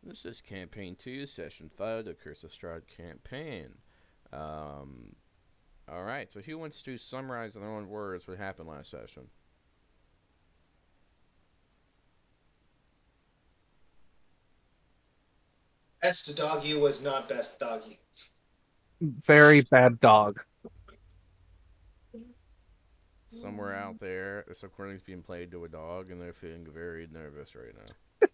This is Campaign 2, Session 5, the Curse of Strahd campaign. Um, Alright, so who wants to summarize in their own words what happened last session? Best doggy was not best doggy. Very bad dog. Somewhere out there, this recording is being played to a dog, and they're feeling very nervous right now.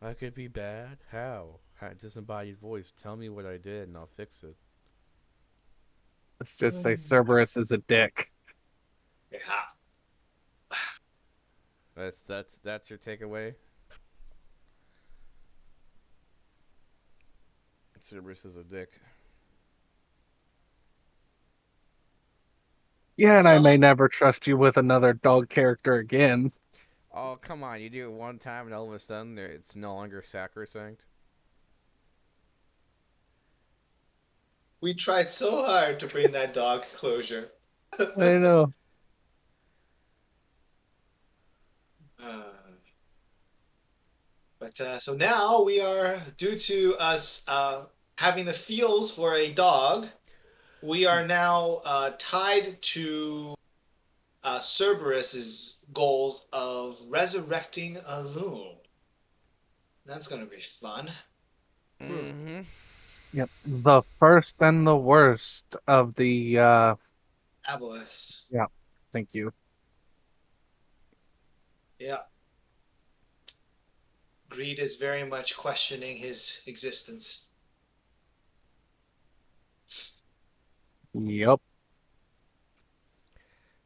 I could be bad? How? Disembodied voice, tell me what I did and I'll fix it. Let's just say Cerberus is a dick. Yeah. That's your takeaway? Cerberus is a dick. Yeah, and I Well, may never trust you with another dog character again. Oh, come on, you do it one time and all of a sudden it's no longer sacrosanct? we tried so hard to bring that dog closure. I know. Uh, but so now we are, due to us having the feels for a dog, we are now tied to Cerberus's goals of resurrecting a loon. That's going to be fun. Mm-hmm. Yep. The first and the worst of the Aboleths. yeah, thank you. Yeah. Greed is very much questioning his existence. Yep.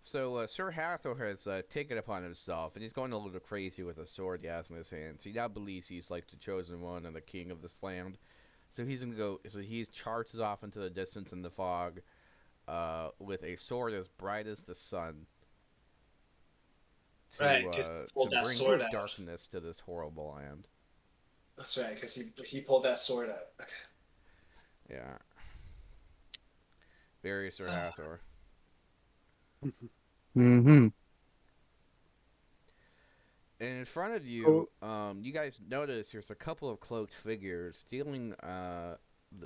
So Sir Hathor has taken upon himself, and he's going a little crazy with a sword he has in his hands. He now believes he's like the chosen one and the king of this land. So he's gonna go. So he charges off into the distance in the fog, with a sword as bright as the sun, Right, just to pulled that bring sword out. darkness to this horrible land. That's right, because he pulled that sword out. Okay. Yeah, very Sir Hathor. Mm-hmm. And in front of Oh, you, you guys notice there's a couple of cloaked figures dealing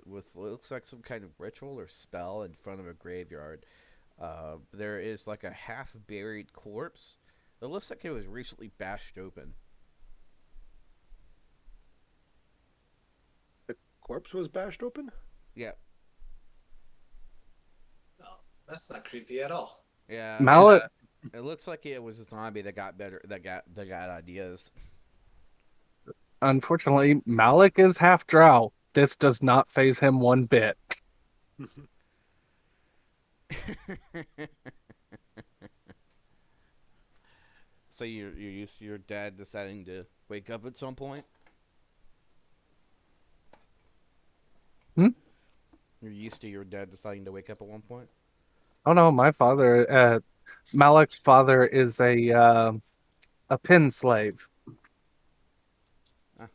with what looks like some kind of ritual or spell in front of a graveyard. There is like a half buried corpse that looks like it was recently bashed open. The corpse was bashed open? Yeah, No, that's not creepy at all. yeah. Mallet. It looks like it was a zombie that got better, that got ideas. Unfortunately, Malik is half drow. This does not phase him one bit. So you're used to your dad deciding to wake up at some point. Hmm? You're used to your dad deciding to wake up at one point. Oh no, my father, Malik's father is a pin slave. Ah,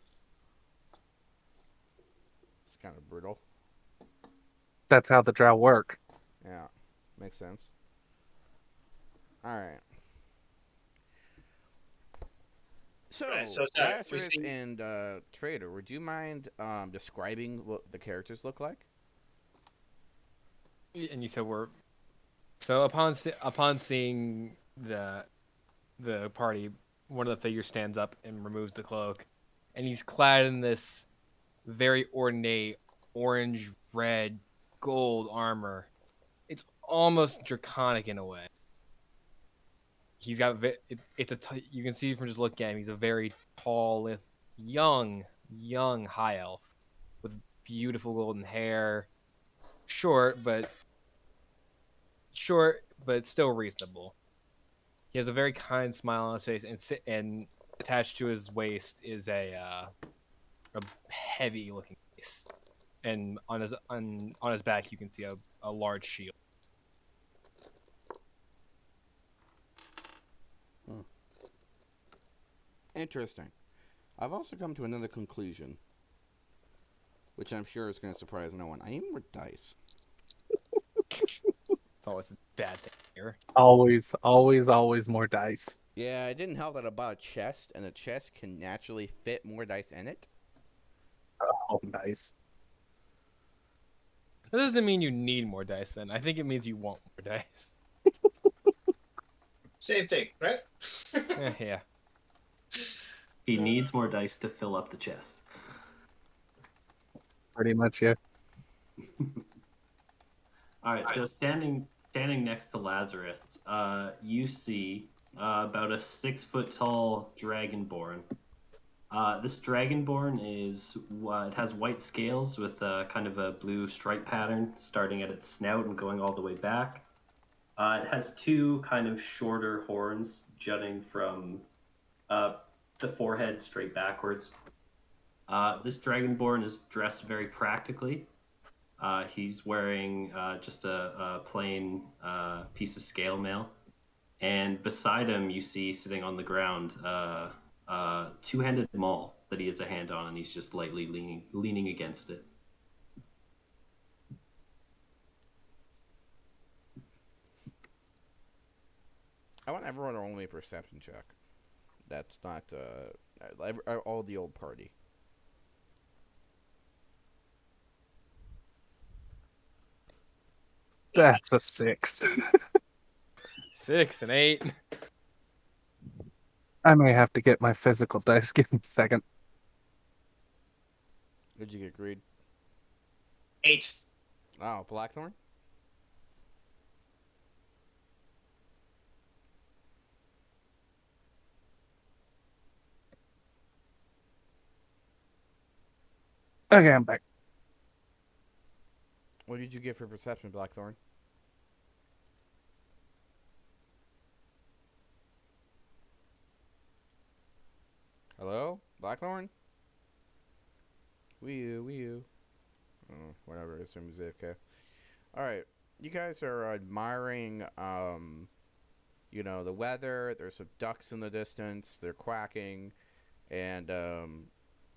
it's kind of brutal. That's how the drow work. Yeah, makes sense. All right. Right, So so sorry, we Lazarus see. and Trader, would you mind describing what the characters look like? And you said we're so upon seeing the party, one of the figures stands up and removes the cloak, and he's clad in this very ornate orange, red, gold armor. It's almost draconic in a way. He's got you can see from just looking at him, he's a very tall, young high elf with beautiful golden hair, short but still reasonable. He has a very kind smile on his face, and attached to his waist is a heavy looking piece. And on his back you can see a large shield. Hmm. Interesting. I've also come to another conclusion, which I'm sure is going to surprise no one. I need more dice. It's always a bad thing here. Always, always, always more dice. Yeah, it didn't help that I bought a chest, and a chest can naturally fit more dice in it. Oh, nice. That doesn't mean you need more dice. Then I think it means you want more dice. Same thing, right? Yeah. He needs more dice to fill up the chest. Pretty much, yeah. All right, so standing next to Lazarus, you see about a 6 foot tall dragonborn. This dragonborn it has white scales with kind of a blue stripe pattern starting at its snout and going all the way back. It has two kind of shorter horns jutting from the forehead straight backwards. This dragonborn is dressed very practically. He's wearing just a plain piece of scale mail. And beside him, you see sitting on the ground two-handed maul that he has a hand on, and he's just lightly leaning against it. I want everyone to roll me a perception check. That's not all the old party. That's a 6. 6 and 8. I may have to get my physical dice. Give me a second. Did you get Greed? 8. Oh, Blackthorn? Okay, I'm back. What did you get for perception, Blackthorn? Hello? Blackthorn? Wee you. Oh, whatever, I assume he's AFK. Alright. You guys are admiring, the weather. There's some ducks in the distance. They're quacking. And,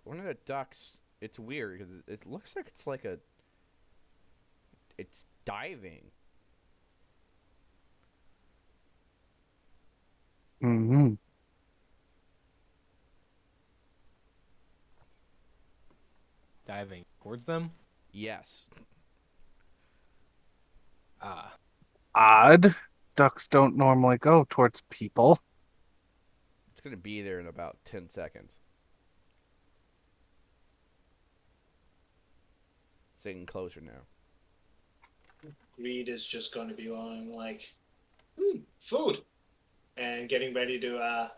one of the ducks, it's weird, because it looks like it's diving. Mm-hmm. Diving towards them. Yes. Ah. Odd. Ducks don't normally go towards people. It's going to be there in about 10 seconds. It's getting closer now. Reed is just going to be going like, food, and getting ready to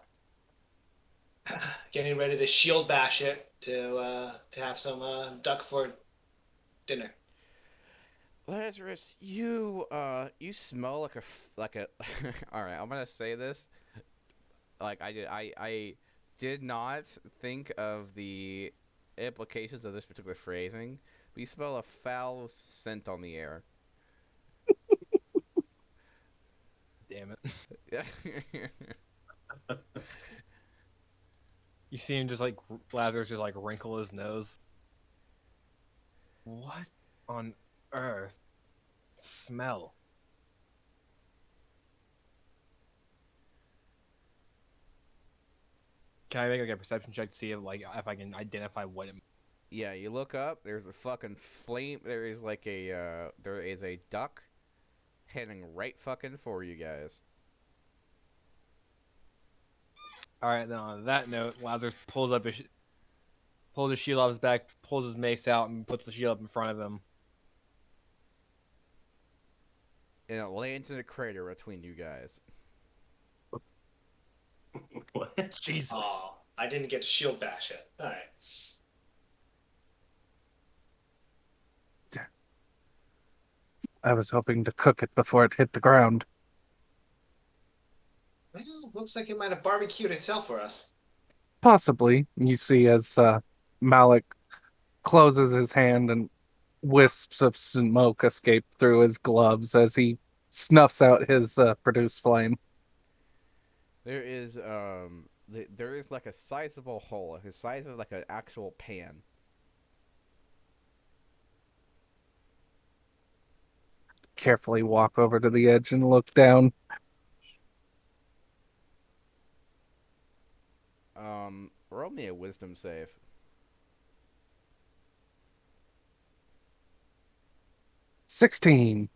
shield bash it to have some duck for dinner. Lazarus, you smell like a. All right, I'm gonna say this. Like I did not think of the implications of this particular phrasing, but you smell a foul scent on the air. Damn it. Yeah. You see him just like Lazarus just like wrinkle his nose. What on earth? Smell. Can I make like a perception check to see if I can identify what it? Yeah, you look up. There's a fucking flame. There is a duck heading right fucking for you guys. All right, then on that note, Lazarus pulls his shield off his back, pulls his mace out, and puts the shield up in front of him. And it lands in a crater between you guys. What? Jesus. Oh, I didn't get to shield bash it. All right. I was hoping to cook it before it hit the ground. Well, looks like it might have barbecued itself for us. Possibly. You see as Malik closes his hand and wisps of smoke escape through his gloves as he snuffs out his produced flame. There is like a sizable hole, the size of like an actual pan. Carefully walk over to the edge and look down. Roll me a wisdom save. $16.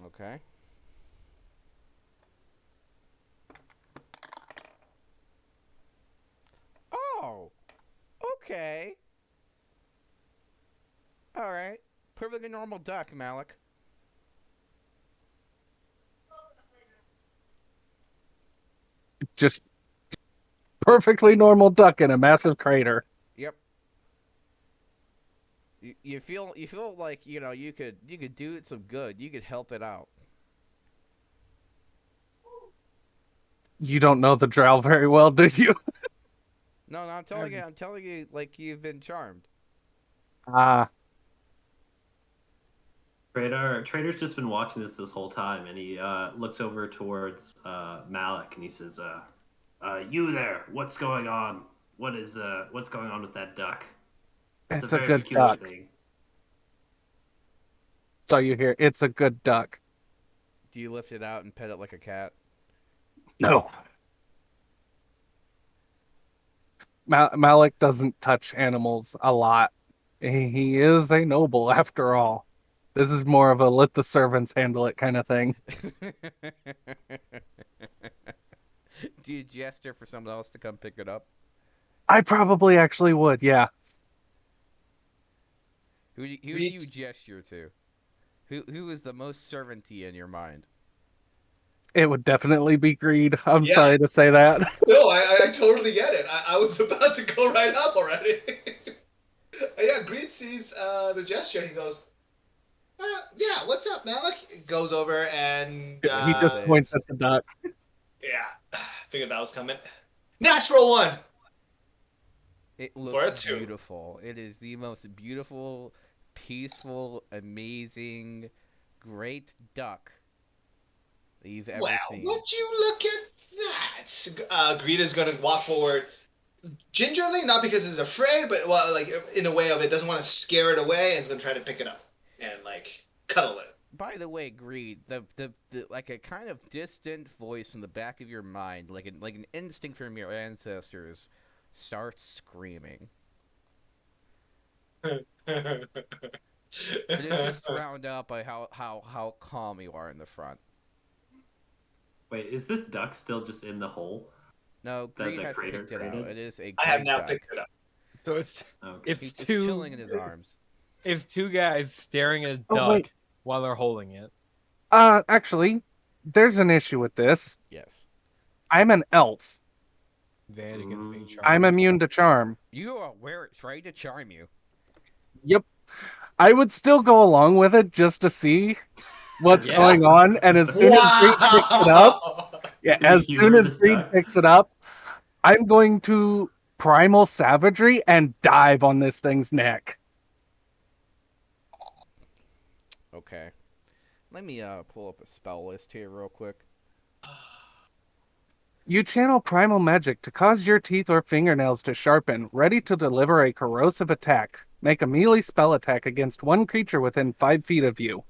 Okay. Oh, okay. All right. Perfectly normal duck, Malik. Just perfectly normal duck in a massive crater. Yep. You feel like you could do it some good. You could help it out. You don't know the drow very well, do you? No, I'm telling you, like you've been charmed. Ah, Trader's just been watching this whole time, and he looks over towards Malik, and he says, "You there? What's going on? What's going on with that duck? It's a it's a very good peculiar duck. thing." So you hear, it's a good duck. Do you lift it out and pet it like a cat? No. Malik doesn't touch animals a lot. He is a noble after all. This is more of a let the servants handle it kind of thing. Do you gesture for someone else to come pick it up? I probably actually would, yeah. Who do you gesture to? Who is the most servanty in your mind? It would definitely be greed. I'm Yeah. sorry to say that. No, I totally get it. I was about to go right up already. Yeah, Greed sees the gesture. He goes, yeah, what's up, Malik? Goes over and He just points at the duck. yeah, figured that was coming. Natural one. It For a looks 2. beautiful. It is the most beautiful, peaceful, amazing, great duck that you've ever Wow, seen. would you look at that? Greed is gonna walk forward gingerly, not because he's afraid, but well, like in a way of it doesn't want to scare it away, and it's gonna try to pick it up and like cuddle it. By the way, Greed, the like a kind of distant voice in the back of your mind, like an instinct from your ancestors, starts screaming. But it's just drowned out by how calm you are in the front. Wait, is this duck still just in the hole No, that Greed the has crater picked it out. created? It is a I have great now duck. picked it up. So it's Okay. it's He's just two chilling in his arms. it's two guys staring at a Oh, duck wait. while they're holding it. Actually, there's an issue with this. Yes. I'm an elf. Advantage against being Mm. charmed. I'm immune to charm. You are aware it tried to charm you. Yep. I would still go along with it just to see what's Yeah. going on. And as soon as Greed picks it up, Wow! yeah, You as soon humor as this Greed duck? picks it up, I'm going to primal savagery and dive on this thing's neck. Okay. Let me pull up a spell list here real quick. You channel primal magic to cause your teeth or fingernails to sharpen, ready to deliver a corrosive attack. Make a melee spell attack against one creature within 5 feet of you.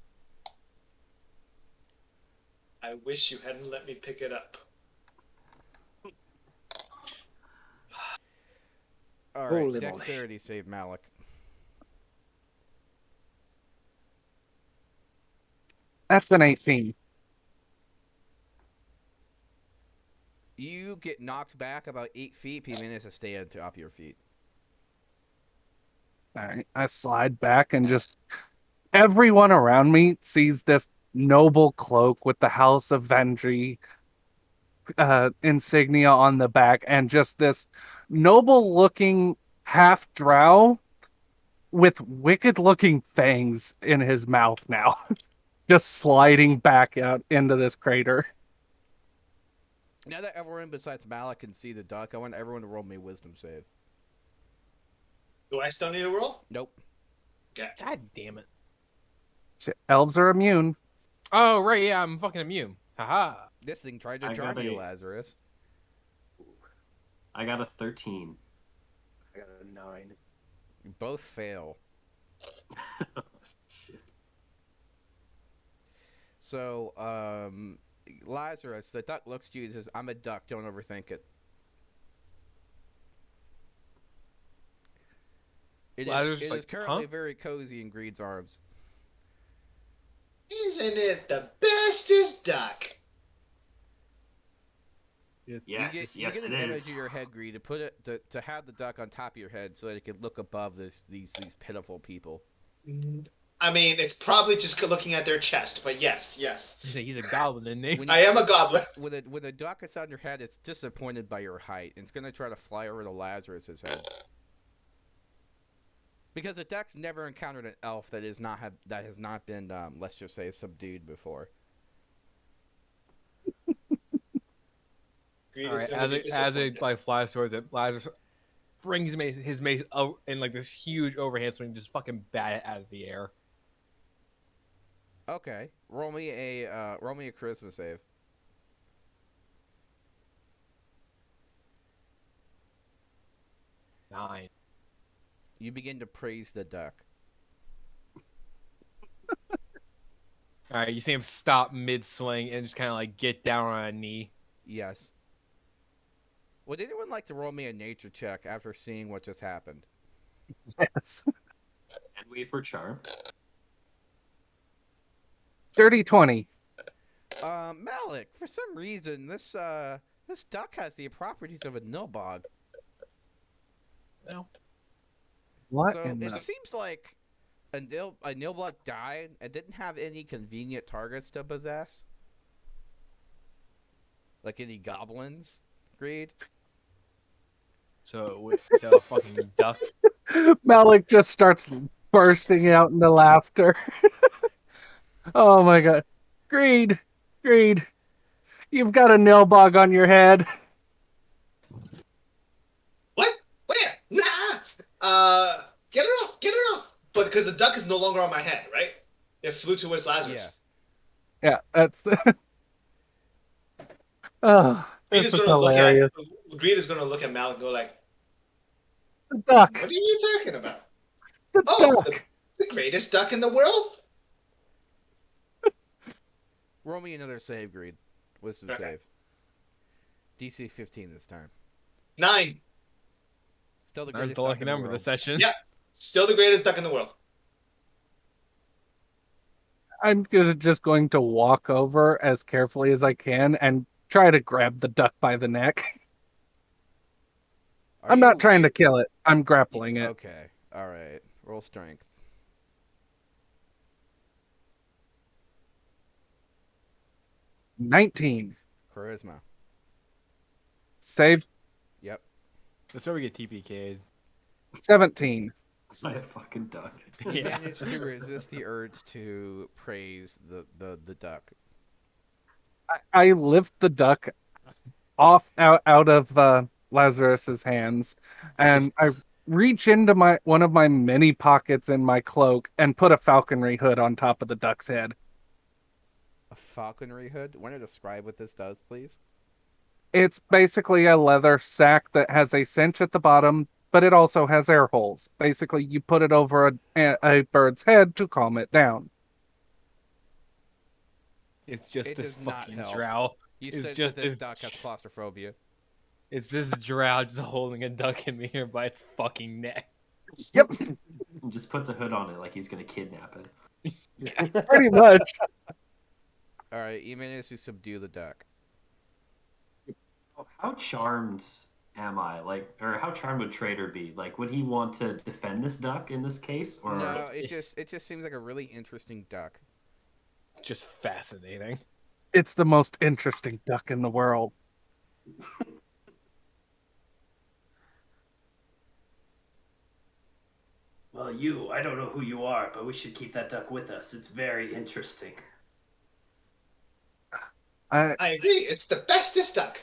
I wish you hadn't let me pick it up. All right, Holy moly. dexterity save Malik. That's an 18. You get knocked back about 8 feet, but you manage to stay on top of your feet. Alright, I slide back and just everyone around me sees this noble cloak with the House of Vendry insignia on the back and just this noble looking half drow with wicked looking fangs in his mouth now. Just sliding back out into this crater. Now that everyone besides Malik can see the duck, I want everyone to roll me a wisdom save. Do I still need a roll? Nope. God damn it. Elves are immune. Oh right, yeah, I'm fucking immune. Haha. This thing tried to I charm got you, a- Lazarus. I got a 13. I got a 9. You both fail. Shit. So, Lazarus, the duck looks to you and says, "I'm a duck. Don't overthink it." It Lazarus is is like, currently huh? very cozy in Greed's arms. Isn't it the bestest duck? You Yes, get an it image is. in your head, Greed, to put it to have the duck on top of your head so that it can look above these pitiful people. I mean, it's probably just looking at their chest, but yes, yes. He's a goblin, isn't he? When I am a goblin. when a duck is on your head, it's disappointed by your height, and it's gonna try to fly over to Lazarus's head. Because the duck's never encountered an elf that has not been let's just say subdued before. Greed All is right, going to be as it disappointed. like flies towards it, Lazarus brings his mace out in like this huge overhand swing, just fucking bat it out of the air. Okay, roll me a charisma save. 9. You begin to praise the duck. All right, you see him stop mid swing and just kind of like get down on a knee. Yes. Would anyone like to roll me a nature check after seeing what just happened? Yes. And we for charm. Dirty 20. Malik, for some reason, this duck has the properties of a nilbog. What So in it the... seems like a nilbog died and didn't have any convenient targets to possess. Like any goblins, Greed. So with the fucking duck. Malik just starts bursting out into laughter. Oh my god. Greed. Greed. You've got a nail bog on your head. What? Where? Nah! Get it off! Get it off! But because the duck is no longer on my head, right? It flew towards Lazarus. Yeah, that's... Oh, Greed this is is gonna look at hilarious. Greed is gonna look at Mal and go like, The duck. "What are you talking about? The Oh, duck. the greatest duck in the world." Roll me another save, Greed. Wisdom Okay. save. DC 15 this time. 9. Still the That's greatest the duck lucky in the number world. this session. Yeah. Still the greatest duck in the world. I'm just going to walk over as carefully as I can and try to grab the duck by the neck. Are I'm not you- trying to kill it. I'm grappling it. Okay. All right. Roll strength. $19. Charisma. Save. Yep. That's where we get TPK'd. 17. By a fucking duck. You Yeah. managed to resist the urge to praise the duck. I lift the duck off out of Lazarus's hands, and I reach into one of my many pockets in my cloak and put a falconry hood on top of the duck's head. A falconry hood? Want to describe what this does, please? It's basically a leather sack that has a cinch at the bottom, but it also has air holes. Basically, you put it over a bird's head to calm it down. It's just It this does not fucking help. drow. You It's said just that this this- duck has claustrophobia. It's this drow just holding a duck in the air by its fucking neck. Yep, And just puts a hood on it like he's gonna kidnap it. pretty much. All right, you managed to subdue the duck. How charmed am I? Like, or how charmed would Trader be? Like, would he want to defend this duck in this case, or No, it just seems like a really interesting duck. Just fascinating. It's the most interesting duck in the world. Well, I don't know who you are, but we should keep that duck with us. It's very interesting. I agree. It's the bestest duck.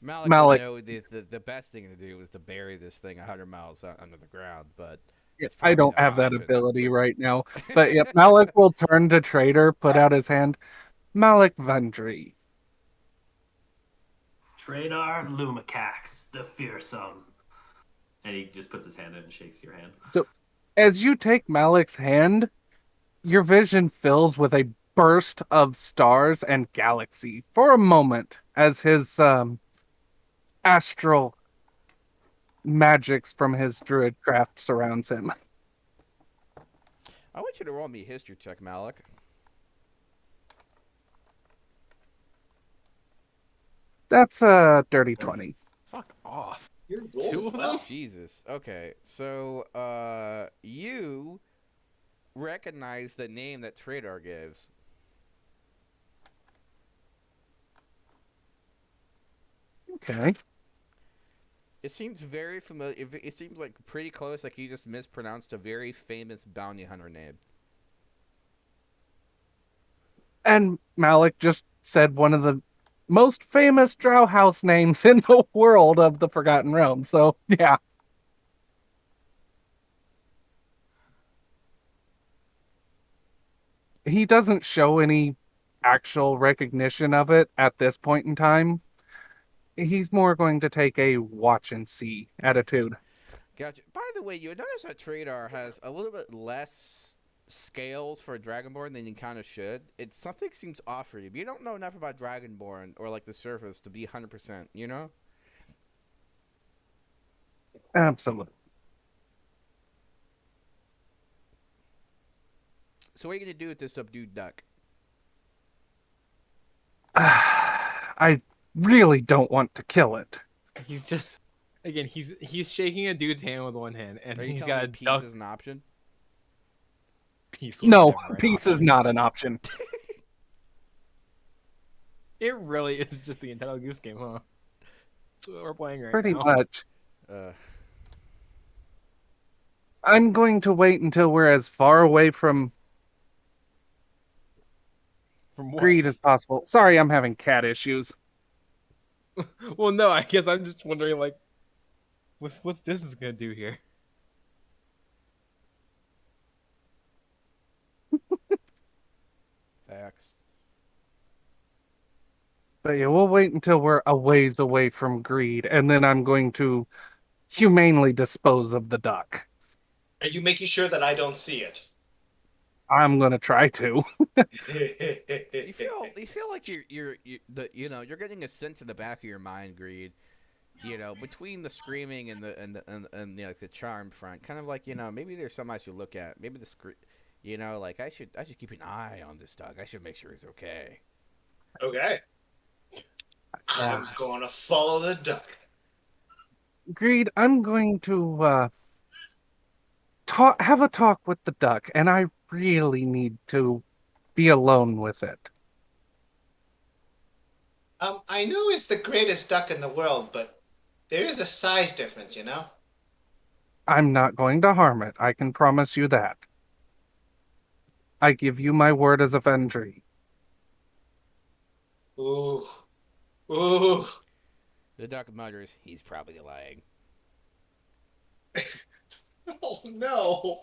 Malik Malik. would know the best thing to do was to bury this thing 100 miles under the ground, but it's I probably don't not have an that option, ability so- right now. But yeah, Malik will turn to Trader, put out his hand. Malik Vendry. Trader Lumacax, the fearsome. And he just puts his hand in and shakes your hand. As you take Malik's hand, your vision fills with a burst of stars and galaxy for a moment as his astral magics from his druid craft surrounds him. I want you to roll me a history check, Malik. That's a dirty 20. Fuck off. You're Two rolling of well. them? Jesus. Okay, so you recognize the name that Tradar gives. Okay. It seems very familiar. It seems like pretty close. Like you just mispronounced a very famous bounty hunter name. And Malik just said one of the most famous drow house names in the world of the Forgotten Realm. So, yeah. He doesn't show any actual recognition of it at this point in time. He's more going to take a watch and see attitude. Gotcha. By the way, you notice that Tradar has a little bit less scales for a Dragonborn than you kind of should. It's something seems off for you. You don't know enough about Dragonborn or like the surface to be 100%. You know. Absolutely. So what are you gonna do with this subdued duck? I really don't want to kill it. He's just again. He's shaking a dude's hand with one hand, and Are you he's telling got me a peace duck is an option? piece. Was No, never an peace option. is not an option. It really is just the Nintendo Goose Game, huh? That's what we're playing right Pretty now. much. Uh, I'm going to wait until we're as far away from From what? greed as possible. Sorry, I'm having cat issues. Well, no. I guess I'm just wondering, like, what's distance gonna do here? facts. But yeah, we'll wait until we're a ways away from greed, and then I'm going to humanely dispose of the duck. Are you making sure that I don't see it? I'm going to try to. You feel like you're getting a sense in the back of your mind, greed. You know, between the screaming and and you know, like the charm front, kind of like maybe there's something I should look at. Maybe like I should keep an eye on this dog. I should make sure he's okay. Okay. I'm gonna follow the duck. Greed, I'm going to have a talk with the duck, and I really need to be alone with it. I know it's the greatest duck in the world, but there is a size difference, you know? I'm not going to harm it. I can promise you that. I give you my word as a Vendry. Ooh. Ooh. The duck mutters. He's probably lying. Oh no.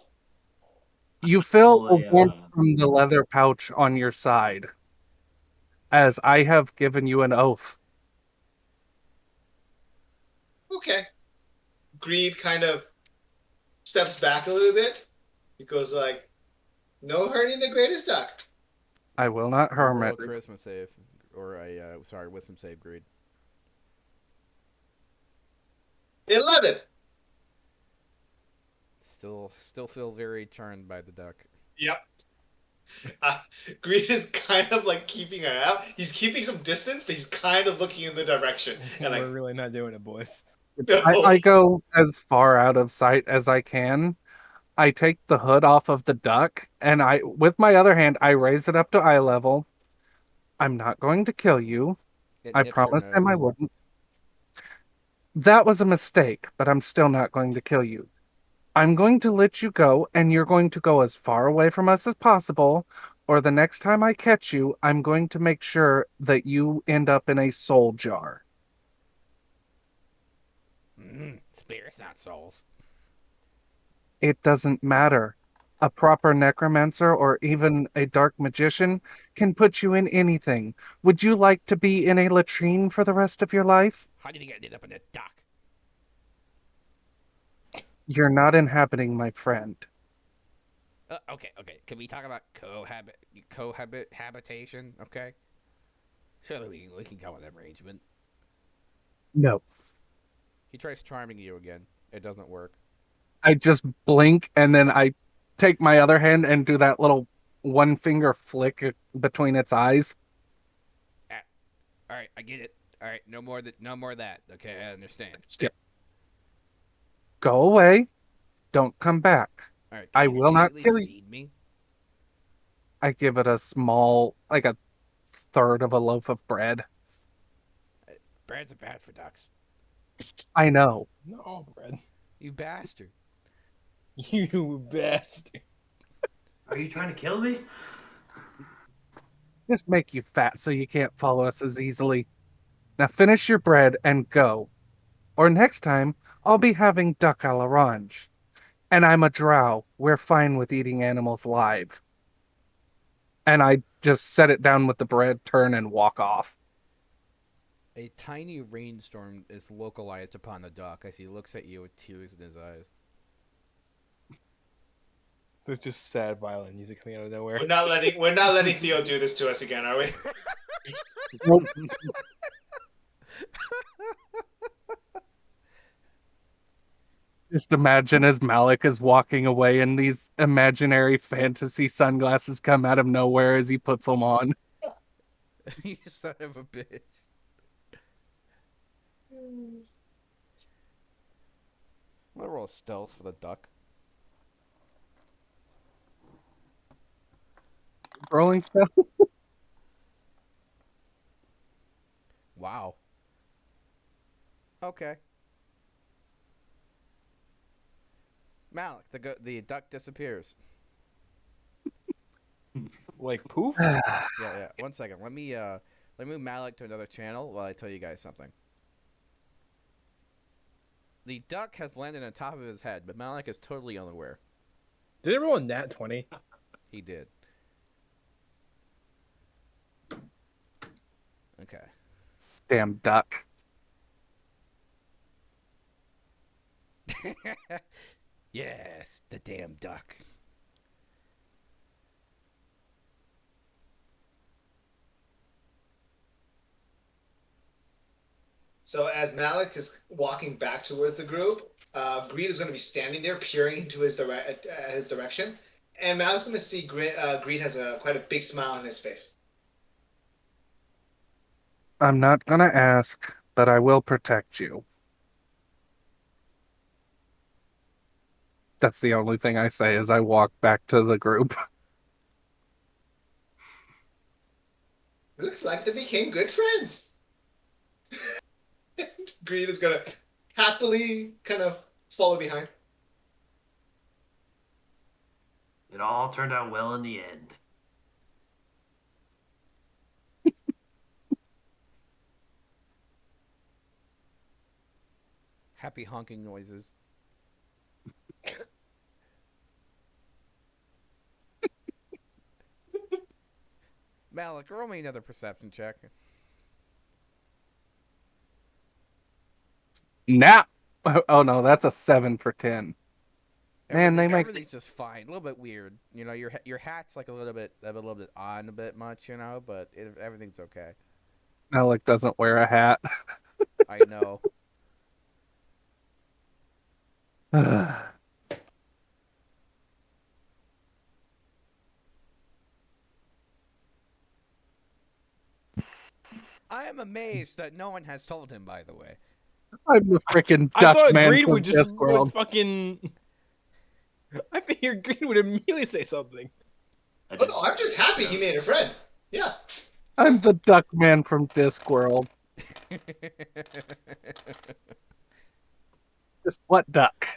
You feel Roll the a, warmth from the leather pouch on your side, as I have given you an oath. Okay. Greed kind of steps back a little bit. He goes like, no hurting the greatest duck. I will not harm Roll it. a charisma save, or a wisdom save, greed. 11. Still feel very charmed by the duck. Yep. Greed is kind of like keeping an eye out. He's keeping some distance, but he's kind of looking in the direction. And We're like, really not doing it, boys. no. I go as far out of sight as I can. I take the hood off of the duck, and with my other hand, I raise it up to eye level. I'm not going to kill you. It I nips your promised him I nose. wouldn't. That was a mistake, but I'm still not going to kill you. I'm going to let you go, and you're going to go as far away from us as possible, or the next time I catch you, I'm going to make sure that you end up in a soul jar. Spirits, not souls. It doesn't matter. A proper necromancer or even a dark magician can put you in anything. Would you like to be in a latrine for the rest of your life? How did he get up in a duck? You're not inhabiting my friend. Okay. Can we talk about habitation? Okay. Surely we can come with an arrangement. No. He tries charming you again. It doesn't work. I just blink and then I take my other hand and do that little one finger flick between its eyes. Ah, all right, I get it. All right, no more of that. Okay, I understand. Skip. Go away. Don't come back. All right, I will can you not at least kill you. feed me? I give it a small, like a third of a loaf of bread. Breads are bad for ducks. I know. No, Brad. You bastard. You bastard. Are you trying to kill me? Just make you fat so you can't follow us as easily. Now finish your bread and go. Or next time, I'll be having duck à l'orange. And I'm a drow. We're fine with eating animals live. And I just set it down with the bread, turn, and walk off. A tiny rainstorm is localized upon the duck as he looks at you with tears in his eyes. There's just sad violin music coming out of nowhere. We're not letting Theo do this to us again, are we? Nope. Just imagine as Malik is walking away and these imaginary fantasy sunglasses come out of nowhere as he puts them on. You son of a bitch. I'm gonna roll stealth for the duck. Rolling stuff. Wow. Okay. Malik, the duck disappears. Like poof? Yeah. 1 second. Let me move Malik to another channel while I tell you guys something. The duck has landed on top of his head, but Malik is totally unaware. Did it roll a nat 20? He did. Okay. Damn duck. Yes, the damn duck. So as Malik is walking back towards the group, Greed is going to be standing there, peering into his direction, and Malik's going to see Greed has quite a big smile on his face. I'm not gonna ask, but I will protect you. That's the only thing I say as I walk back to the group. It looks like they became good friends. Greed is going to happily kind of follow behind. It all turned out well in the end. Happy honking noises. Malik, roll me another perception check. Nah. Oh no, that's a 7 for 10. Man, they make everything's just fine. A little bit weird, you know. Your hat's like a little bit on a bit much, you know, but everything's okay. Malik doesn't wear a hat. I know. I am amazed that no one has told him. By the way, I'm the freaking I duck thought man Greed from would just like Discworld. fucking. I figured Greed would immediately say something. Oh no, I'm just happy he made a friend. Yeah. I'm the duck man from Discworld. Just what duck?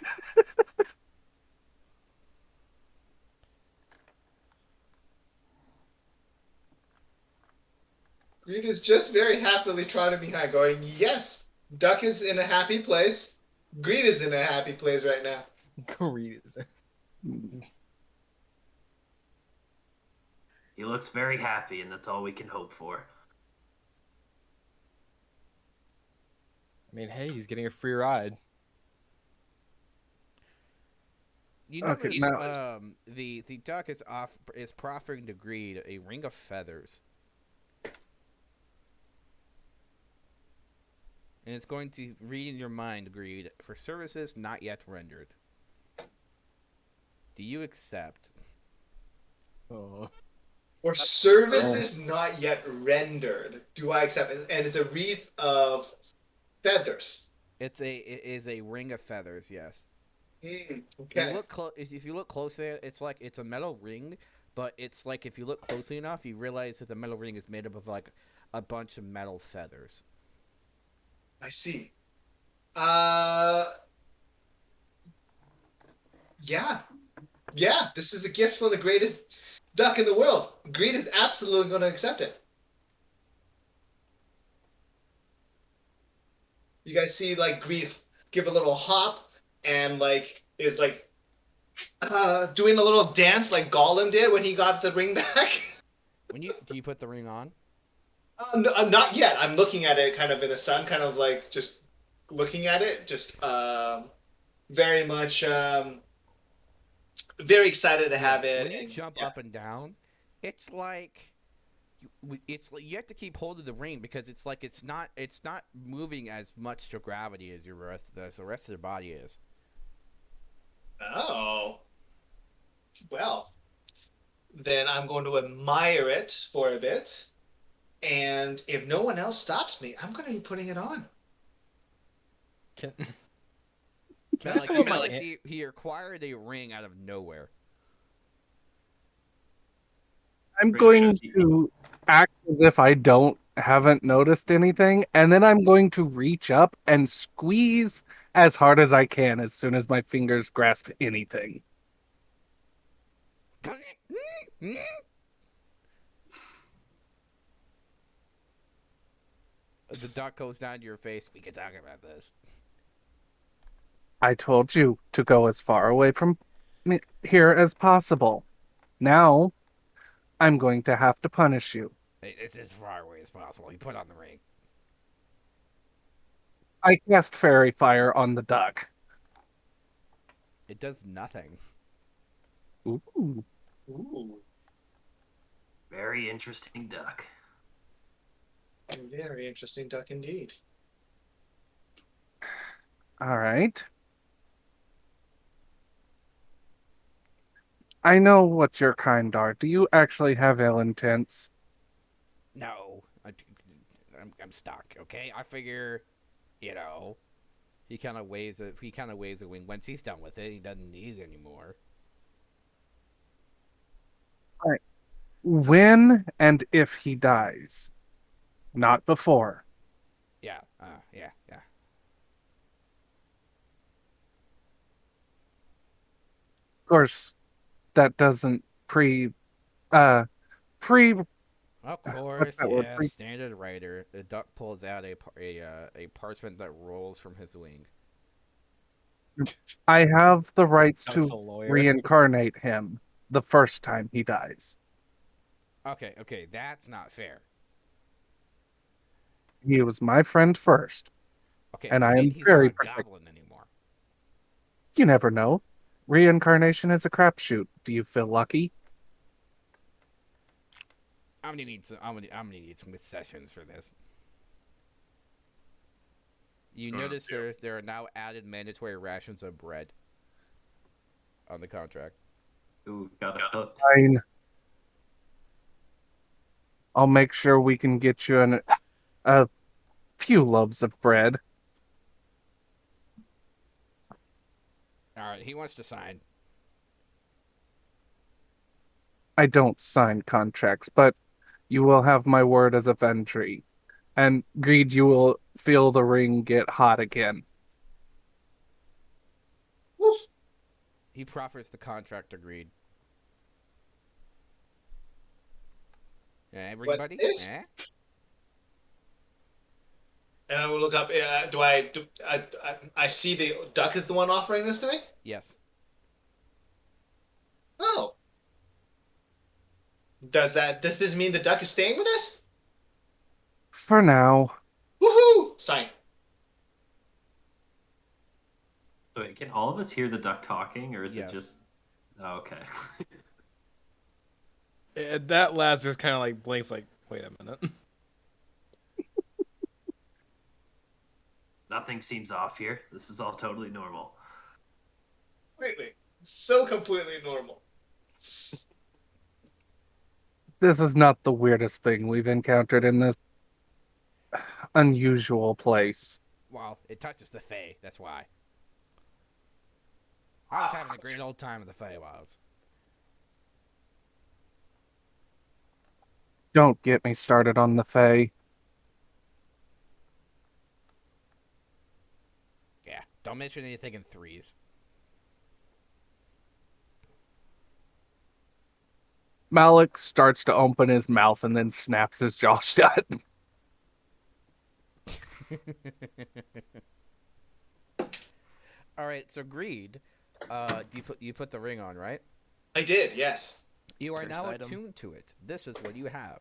Greed is just very happily trotting behind, going, yes, Duck is in a happy place. Greed is in a happy place right now. Greed is. He looks very happy, and that's all we can hope for. I mean, hey, he's getting a free ride. You Okay, notice now the duck is proffering to Greed a ring of feathers, and it's going to read in your mind, Greed, for services not yet rendered. Do you accept? Oh. For services not yet rendered, do I accept it? And it's a wreath of feathers. It is a ring of feathers. Yes. Okay. If you look closely, it's a metal ring, but it's like if you look closely enough, you realize that the metal ring is made up of like a bunch of metal feathers. I see. Uh, yeah. Yeah, this is a gift from the greatest duck in the world. Greed is absolutely going to accept it. You guys see, like, Greed give a little hop and, like, is, like, doing a little dance like Gollum did when he got the ring back. Do you put the ring on? No, not yet. I'm looking at it kind of in the sun, kind of like just looking at it, just very much very excited to have it. When you And jump yeah. up and down, it's like you have to keep hold of the ring because it's not moving as much to gravity as the rest of the body is. Oh, well, then I'm going to admire it for a bit. And if no one else stops me, I'm going to be putting it on. Can, But I pull up he acquired a ring out of nowhere. I'm Great. going to act as if I haven't noticed anything, and then I'm going to reach up and squeeze as hard as I can as soon as my fingers grasp anything. The duck goes down to your face. We can talk about this. I told you to go as far away from here as possible. Now, I'm going to have to punish you. Hey, it's as far away as possible. He put on the ring. I cast fairy fire on the duck. It does nothing. Ooh. Ooh, Very interesting duck. very interesting duck indeed. All right. I know what your kind are. Do you actually have ill intents? No, I'm stuck. Okay, I figure, you know, he kind of waves a wing. Once he's done with it, he doesn't need it anymore. When and if he dies, not before. Yeah, yeah. Of course, that doesn't uh pre Of what's course, that word? yeah. Standard writer. The duck pulls out a parchment that rolls from his wing. I have the rights Duck's to a lawyer. reincarnate him the first time he dies. Okay, that's not fair. He was my friend first, Okay, and but I then am he's not very a protective. goblin anymore. You never know. Reincarnation is a crapshoot. Do you feel lucky? I'm gonna need some concessions for this. You notice there are now added mandatory rations of bread on the contract. Ooh, got it hooked. Fine. I'll make sure we can get you a few loaves of bread. All right, he wants to sign. I don't sign contracts, but you will have my word as a Ventry. And Greed, you will feel the ring get hot again. Woo. He proffers the contract agreed. Everybody? this? Eh? And I will look up. I see the duck is the one offering this to me? Yes. Oh. Does this mean the duck is staying with us? For now, Woohoo! Sign. So wait, can all of us hear the duck talking, or is Yes. it just Okay. And that Lazarus kind of like blinks, like, wait a minute. Nothing seems off here. This is all totally normal. Completely. So completely normal. This is not the weirdest thing we've encountered in this unusual place. Well, it touches the Fae, that's why. I was having a great old time with the Feywilds. Don't get me started on the Fae. Yeah, don't mention anything in threes. Malik starts to open his mouth and then snaps his jaw shut. All right, so Greed, you put the ring on, right? I did, yes. You are First now item. attuned to it. This is what you have.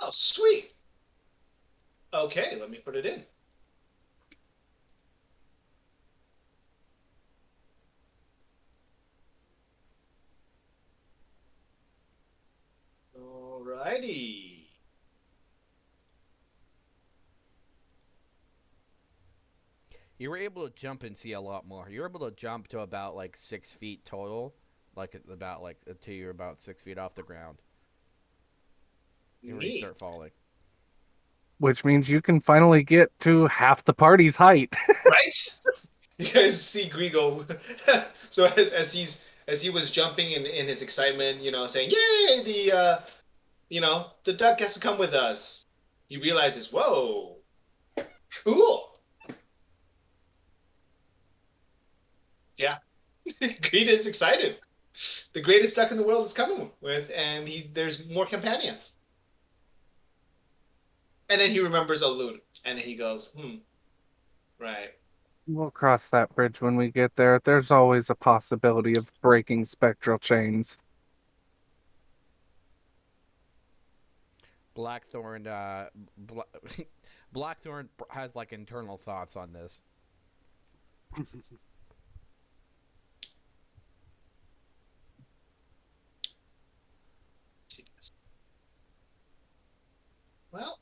Oh, sweet. Okay, let me put it in. Alrighty. You were able to jump and see a lot more. You were able to jump to about like 6 feet total, like about like until you're about 6 feet off the ground. Before you Neat. start falling. Which means you can finally get to half the party's height. Right? You guys see Grigo. So as he was jumping in his excitement, saying, "Yay, the duck has to come with us." He realizes, "Whoa, cool." Yeah. Greta is excited. The greatest duck in the world is coming with, and there's more companions. And then he remembers a loon, and he goes, right. We'll cross that bridge when we get there. There's always a possibility of breaking spectral chains. Blackthorn, Blackthorn has like internal thoughts on this. Well,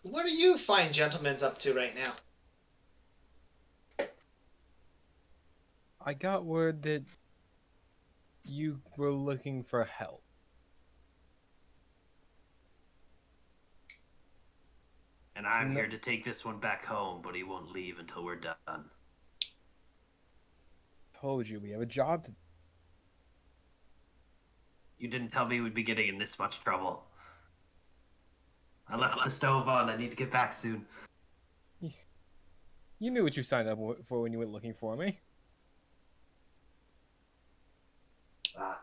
what are you fine gentlemen's up to right now? I got word that you were looking for help. And I'm No. here to take this one back home, but he won't leave until we're done. Told you we have a job to. You didn't tell me we'd be getting in this much trouble. I left the stove on. I need to get back soon. You knew what you signed up for when you went looking for me.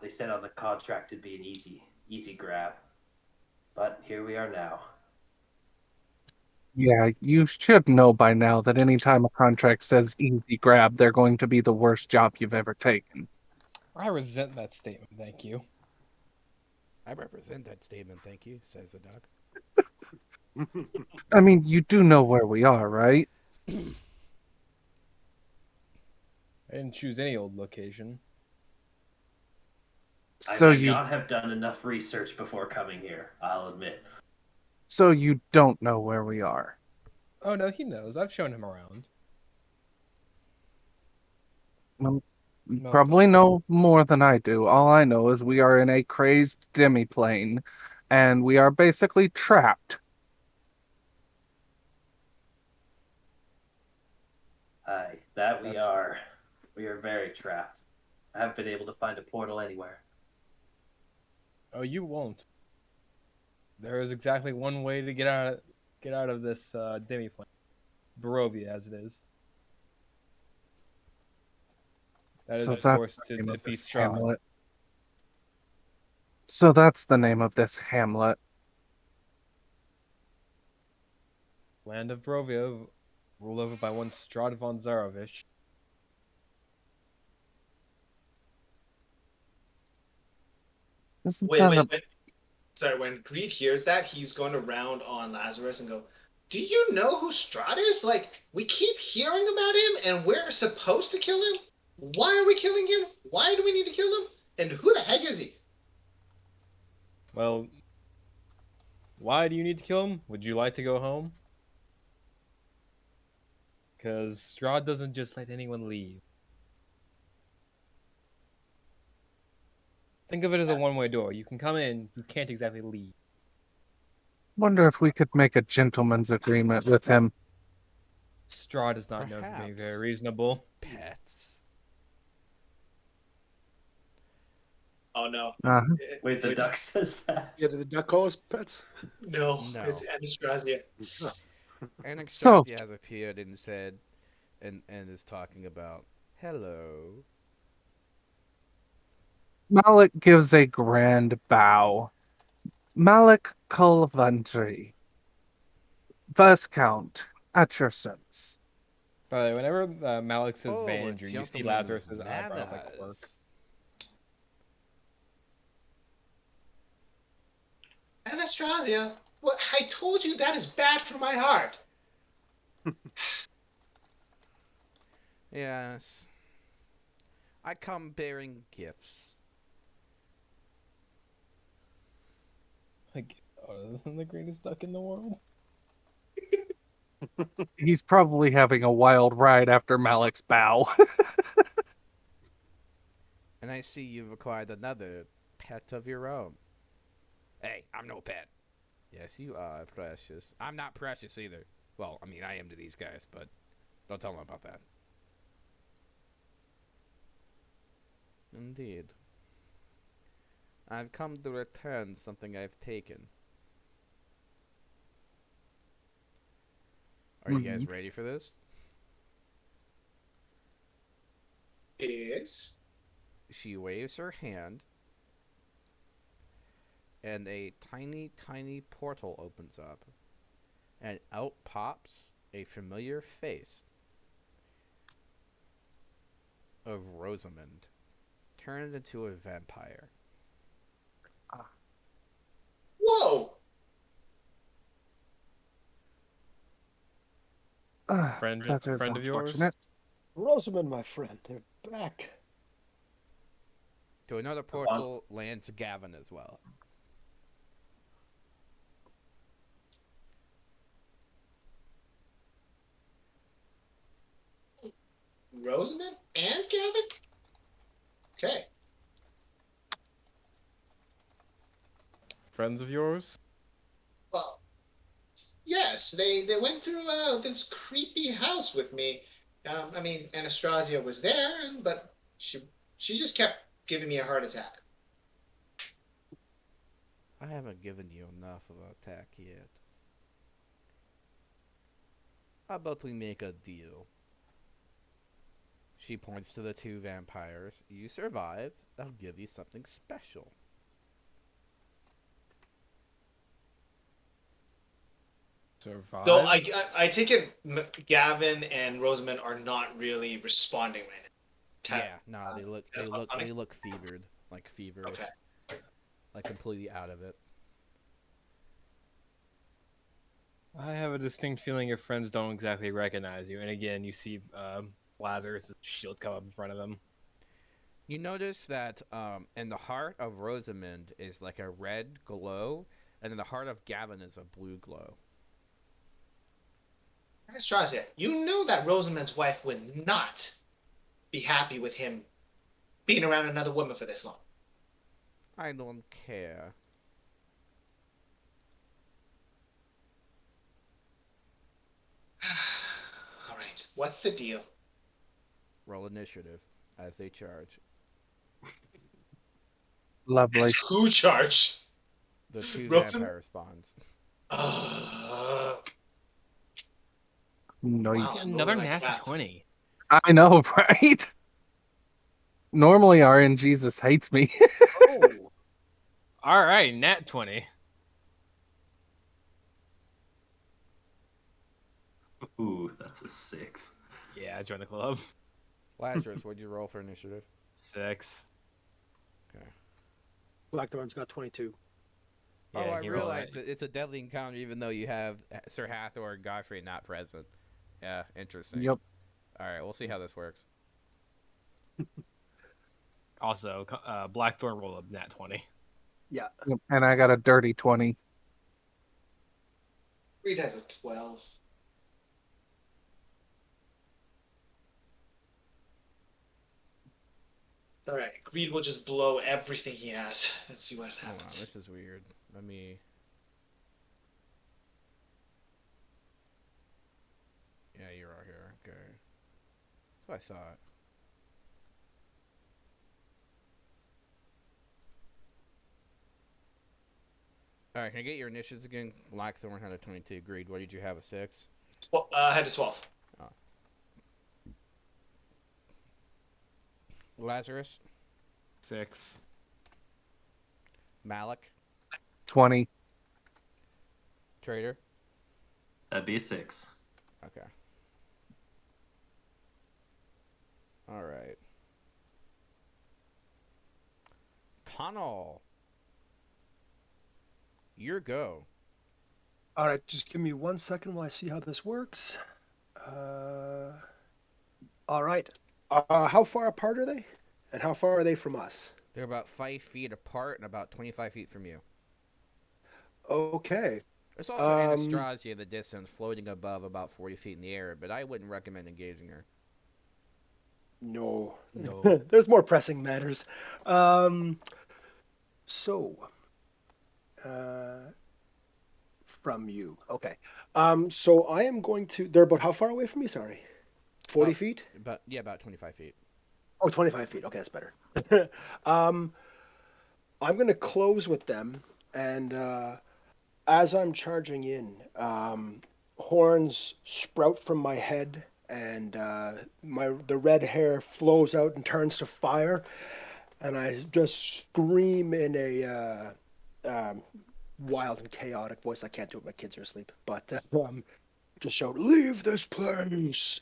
They said on the contract it'd be an easy grab. But here we are now. Yeah, you should know by now that anytime a contract says easy grab, they're going to be the worst job you've ever taken. I resent that statement, thank you. I represent that statement, thank you, says the duck. I mean, you do know where we are, right? I didn't choose any old location. So I might you not have done enough research before coming here, I'll admit. so you don't know where we are. Oh no, he knows. I've shown him around. Well, you No, probably thanks. know more than I do. All I know is we are in a crazed demiplane, and we are basically trapped. Aye, that we That's- are. We are very trapped. I haven't been able to find a portal anywhere. Oh, you won't. There is exactly one way to get out of this demiplane. Barovia, as it is. That is, So of that's course, the to name of defeat this Strahd. hamlet. So that's the name of this hamlet. Land of Barovia, ruled over by one Strahd von Zarovich. Isn't Wait, that wait, a wait. Sorry, when Greed hears that, he's going to round on Lazarus and go, "Do you know who Strahd is? Like, we keep hearing about him, and we're supposed to kill him. Why are we killing him? Why do we need to kill him? And who the heck is he?" Well, why do you need to kill him? Would you like to go home? Because Strahd doesn't just let anyone leave. Think of it as a one-way door. You can come in, you can't exactly leave. wonder if we could make a gentleman's agreement with him. Strahd is not known for being very Perhaps. reasonable. Pets. Oh no. Uh, Wait, the It's- duck says that. Yeah, did the duck call us pets? No, No. it's Anastasia. So- Anastasia has appeared and said, and is talking about, hello. Malik gives a grand bow. Malik Kulvantri, Viscount, at your service. By the way, whenever Malik says Oh, a Vanger, you see gentleman with Lazarus's eyebrows like quirk. manners. Anastasia, what? I told you that is bad for my heart. Yes. I come bearing gifts. Like, other than the greatest duck in the world. He's probably having a wild ride after Malik's bow. And I see you've acquired another pet of your own. Hey, I'm no pet. Yes, you are, Precious. I'm not precious either. Well, I mean, I am to these guys, but don't tell them about that. Indeed. I've come to return something I've taken. Are you guys ready for this? Is She waves her hand, and a tiny, tiny portal opens up, and out pops a familiar face of Rosamund, turned into a vampire. whoa? Friend, That is friend of yours? unfortunate. Rosamund, my friend, they're back. To another portal lands Gavin as well. Rosamund and Gavin? Okay. Friends of yours? Well, yes, they went through this creepy house with me. I mean, Anastasia was there, but she just kept giving me a heart attack. I haven't given you enough of an attack yet. How about we make a deal? She points to the two vampires. You survived. I'll give you something special. Survive? So I take it Gavin and Rosamund are not really responding right now. Yeah, no, they look fevered, like feverish, Okay. like completely out of it. I have a distinct feeling your friends don't exactly recognize you. And again, you see Lazarus' shield come up in front of them. You notice that in the heart of Rosamund is like a red glow, and in the heart of Gavin is a blue glow. Anastasia, you know that Rosamund's wife would not be happy with him being around another woman for this long. I don't care. All right, what's the deal? Roll initiative as they charge. Lovely. As who charge? The two Rosamund? vampire spawns. Wow, Nice. I'm Another rolling like nasty crap. 20. I know, right? Normally, RNGesus hates me. Oh, Alright, nat 20. Ooh, that's a 6. Yeah, join the club. Lazarus, what'd you roll for initiative? 6. Blackthorn's got 22. Oh, Yeah, I he rolled realize right. it's a deadly encounter even though you have Sir Hathor and Godfrey not present. Yeah, interesting. Yep. All right, we'll see how this works. Also, Blackthorn rolled a nat 20. Yeah. Yep. And I got a dirty 20. Greed has a 12. All right, Greed will just blow everything he has. Let's see what Hold on, happens. this is weird. Let me. Yeah, you're right here. Okay. That's what I thought. All right, can I get your initiatives again? Blackthorn had a 22. Greed, what did you have? A 6? Well, I had a 12. Lazarus, 6. Malik, 20. Trader. That'd be a 6. Okay. All right. Connell, your go. All right, just give me 1 second while I see how this works. All right. How far apart are they? And how far are they from us? They're about 5 feet apart and about 25 feet from you. Okay. There's also Anastasia in the distance, floating above about 40 feet in the air, but I wouldn't recommend engaging her. No. No. There's more pressing matters. So, from you. Okay. So I am going to. They're about how far away from me? Sorry. 40 feet? About 25 feet. Oh, 25 feet. Okay, that's better. I'm going to close with them, and as I'm charging in, horns sprout from my head, and the red hair flows out and turns to fire, and I just scream in a wild and chaotic voice. I can't do it. My kids are asleep, but just shout, "Leave this place!"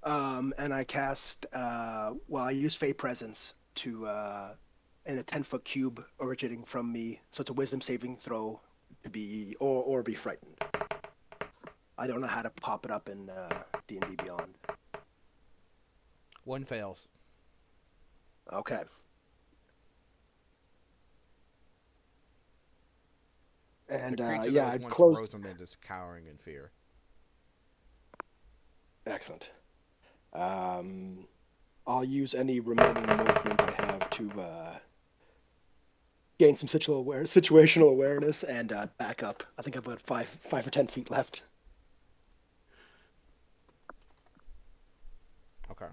And I cast. I use Fey Presence to in a 10-foot cube originating from me. So it's a Wisdom saving throw to be or be frightened. I don't know how to pop it up in D&D Beyond. 1 fails. Okay. And The creature yeah, that was I'd once close. Rosamund is cowering in fear. Excellent. I'll use any remaining movement I have to gain some situational awareness and back up. I think I've got 5 or 10 feet left. Okay.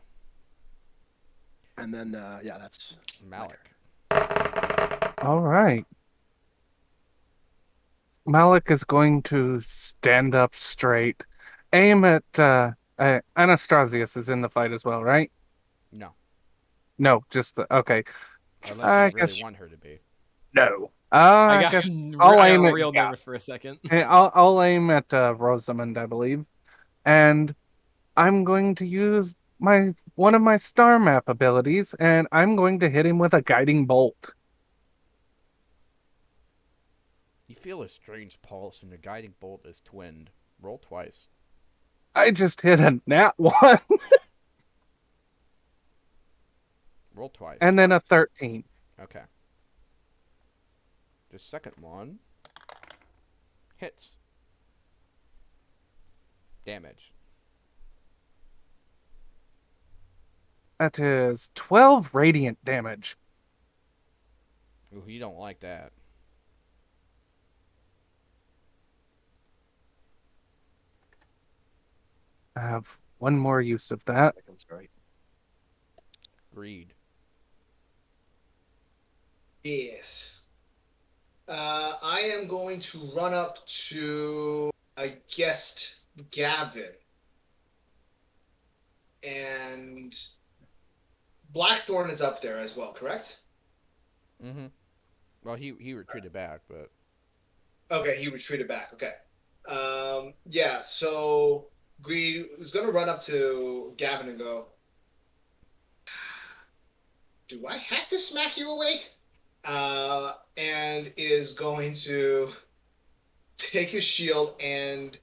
And then, yeah, that's Malik. All right. Malik is going to stand up straight, aim at Anastasius is in the fight as well, right? No. No, just the okay. Unless you I really guess want her to be. no. I I got, guess I I'll aim got at real yeah. nervous for a second. I'll aim at Rosamund, I believe, and I'm going to use one of my star map abilities, and I'm going to hit him with a guiding bolt. You feel a strange pulse, and your guiding bolt is twinned. Roll twice. I just hit a nat 1 Roll twice. and then a 13. Okay. The second one hits. Damage. That is 12 radiant damage. Ooh, you don't like that. I have one more use of that. right. Greed. Yes. I am going to run up to, I guessed, Gavin. And Blackthorn is up there as well, correct? Mm-hmm. Well, he retreated back, but Okay, he retreated back. Okay. Yeah, so Greed is going to run up to Gavin and go, "Do I have to smack you awake?" and is going to take his shield and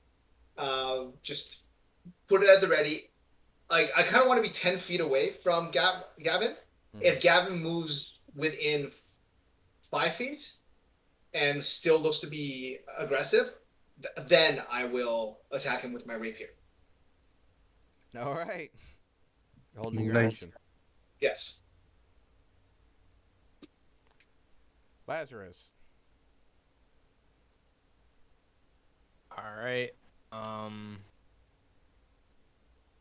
just put it at the ready. Like I kind of want to be 10 feet away from Gavin. If Gavin moves within 5 feet and still looks to be aggressive, then I will attack him with my rapier. All right. Holding your Nice. action. Yes. Lazarus. All right.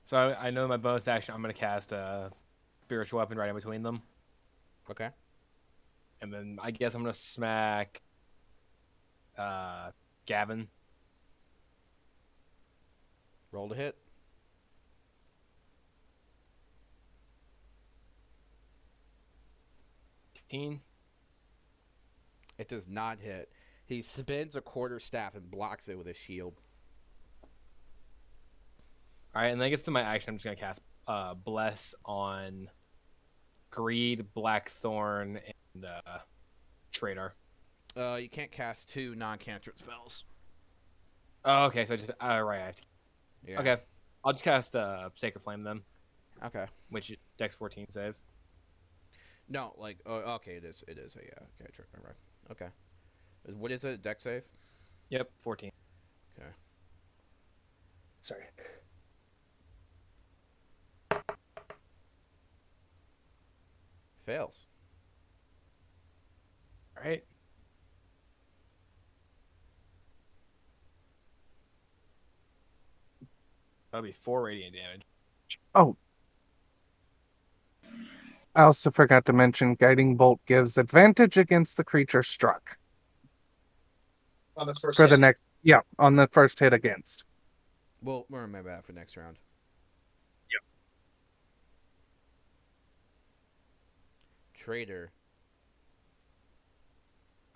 So I know my bonus action. I'm gonna cast a spiritual weapon right in between them, Okay. and then I guess I'm gonna smack Gavin. Roll to hit. Teen. It does not hit. He spins a quarter staff and blocks it with his shield. All right, and then I guess to my action, I'm just gonna cast bless on Greed, Blackthorn, and Traitor. You can't cast 2 non-cantrip spells. Oh, okay. So just right. I have to. Yeah. Okay, I'll just cast Sacred Flame then, Okay. which Dex 14 save. No, like, oh, okay, it is a cantrip. All right. Okay. What is it? Dex save? Yep, 14. Sorry. Fails. All right. That'll be 4 radiant damage. Oh. I also forgot to mention Guiding Bolt gives advantage against the creature struck. On the first For the hit. next, yeah, on the first hit against. We'll remember that for next round. Yep. Traitor.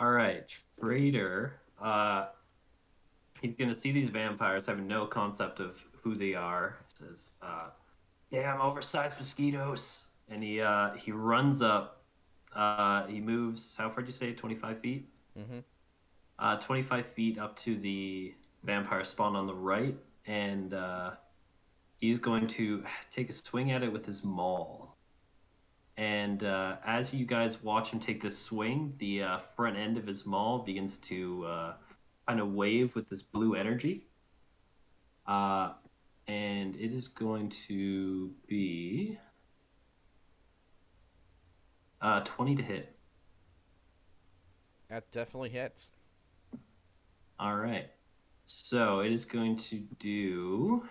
All right, Trader. He's gonna see these vampires, having no concept of who they are. He says, "Damn, oversized mosquitoes!" And he runs up. He moves. How far did you say? 25 feet. Mm-hmm. 25 feet up to the vampire spawn on the right, and he's going to take a swing at it with his maul. And as you guys watch him take this swing, the front end of his maul begins to kind of wave with this blue energy. And it is going to be 20 to hit. That definitely hits. All right. So it is going to do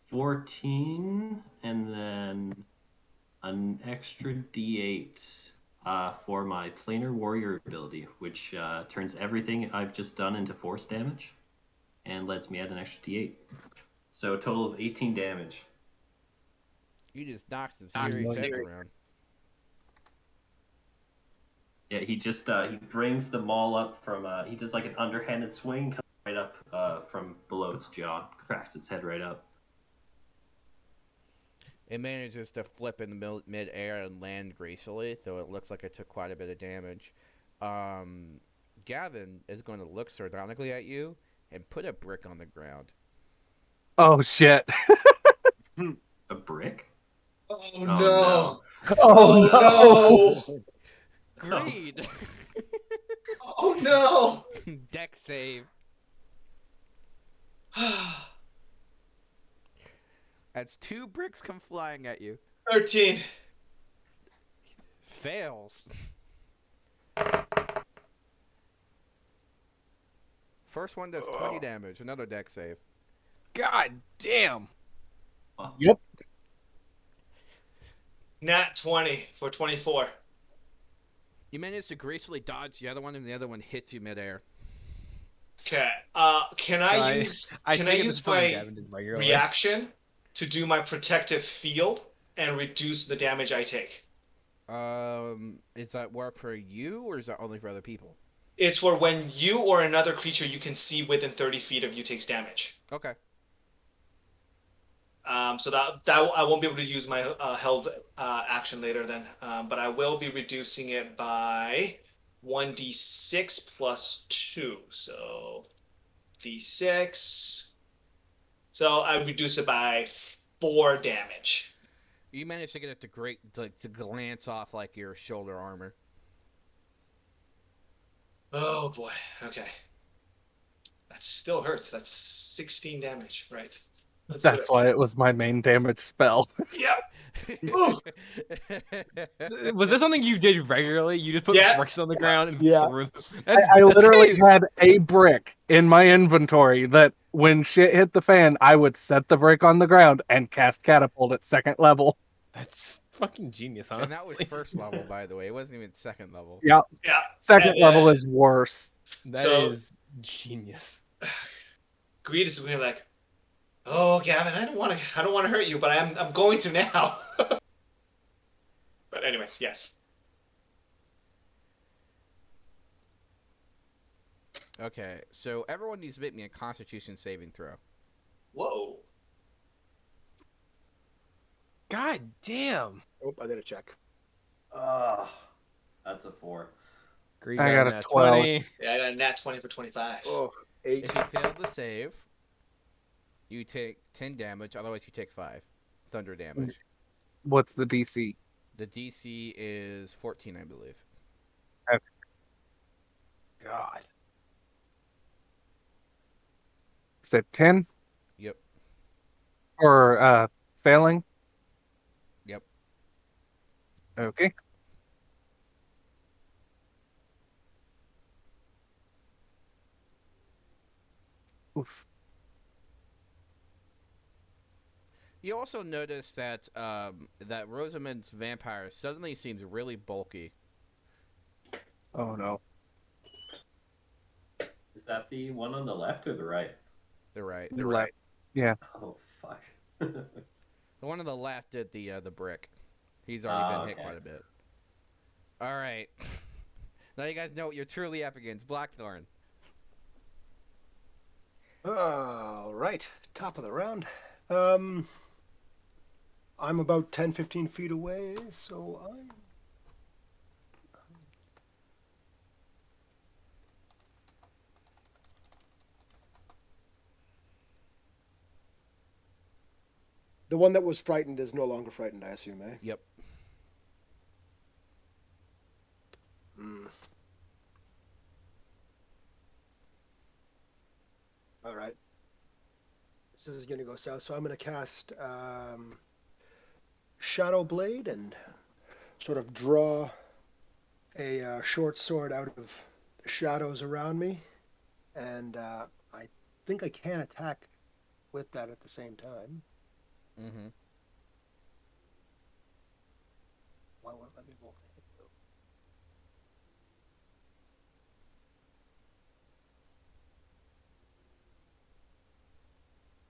14 and then an extra d8 for my planar warrior ability, which turns everything I've just done into force damage and lets me add an extra d8. So a total of 18 damage. You just knocked some serious heads around. Yeah, he just he brings the maul up from he does like an underhanded swing, comes right up from below its jaw, cracks its head right up. It manages to flip in the mid-air and land gracefully, so it looks like it took quite a bit of damage. Gavin is going to look sardonically at you and put a brick on the ground. Oh, shit. A brick? Oh, no. Oh, no. Greed! Oh no! Dex save. As 2 bricks come flying at you. 13. Fails. First one does 20 damage. Another dex save. God damn. Yep. Nat 20 for 24. You manage to gracefully dodge the other one, and the other one hits you midair. Okay. Can I use my reaction to do my protective field and reduce the damage I take? Is that work for you, or is that only for other people? It's for when you or another creature you can see within 30 feet of you takes damage. Okay. So that I won't be able to use my held action later then. But I will be reducing it by 1d6 plus 2. So d6. So I reduce it by 4 damage. You managed to get it to glance off like your shoulder armor. Oh boy. Okay. That still hurts. That's 16 damage. Right. Let's do That's it. why it was my main damage spell. Yep. Oof. Was this something you did regularly? You just put Yeah. bricks on the ground and Yeah. threw them? That's I literally crazy. had a brick in my inventory that when shit hit the fan, I would set the brick on the ground and cast catapult at second level. That's fucking genius, And that was honestly. first level, by the way. It wasn't even second level. Yeah, Yeah. second And, level is worse. That So- is genius. Greed is really like, oh, Gavin, I don't want to hurt you, but I'm going to now. But anyways, yes. Okay, so everyone needs to make me a Constitution saving throw. Whoa. God damn. Oh, I did a check. That's a 4. Greed I got a nat 12. 20. Yeah, I got a nat 20 for 25. Oh, 8. If you fail the save, you take 10 damage. Otherwise, you take 5 thunder damage. What's the DC? The DC is 14, I believe. God. Is it 10? Yep. Or failing? Yep. Okay. Oof. You also notice that that Rosamund's vampire suddenly seems really bulky. Oh no. Is that the one on the left or the right? They're right. Left. Yeah. Oh, fuck. The one on the left did the brick. He's already been hit Okay. quite a bit. All right. Now you guys know what you're truly up against. Blackthorn. All right, top of the round. I'm about 10, 15 feet away, so I'm... The one that was frightened is no longer frightened, I assume, eh? Yep. Hmm. All right. This is going to go south, so I'm going to cast Shadow Blade and sort of draw a short sword out of the shadows around me. And I think I can attack with that at the same time. Mm-hmm. Why won't it let me roll?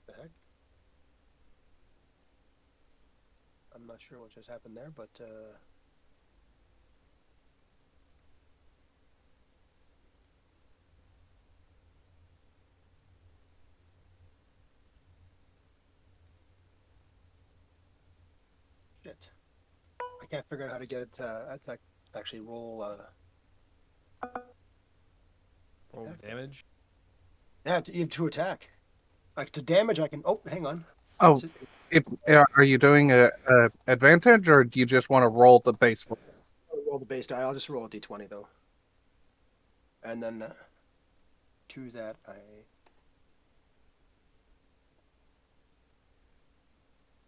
The heck? I'm not sure what just happened there, but shit. I can't figure out how to get it to actually roll. Roll Okay. damage. Yeah, to attack. Like to damage, I can. Oh, hang on. Oh, Is it- if are you doing a advantage or do you just want to roll the base roll? I'll roll the base die. I'll just roll a d20 though. And then to that, I.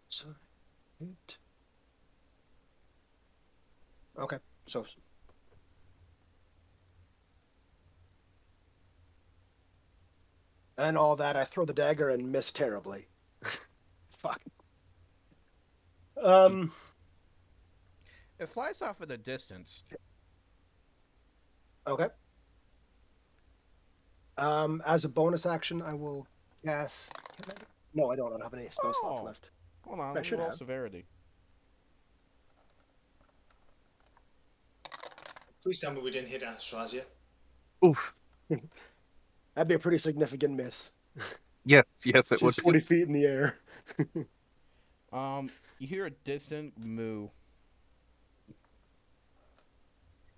So, 8. Okay, so. And all that, I throw the dagger and miss terribly. Fuck. It flies off in the distance. Okay. As a bonus action, I will cast. No, I don't have any spell slots Oh. left. Hold on, I let me should roll have. severity. Please tell me we didn't hit Anastrazia. Oof. That'd be a pretty significant miss. Yes, it She's would. 40 feet in the air. You hear a distant moo.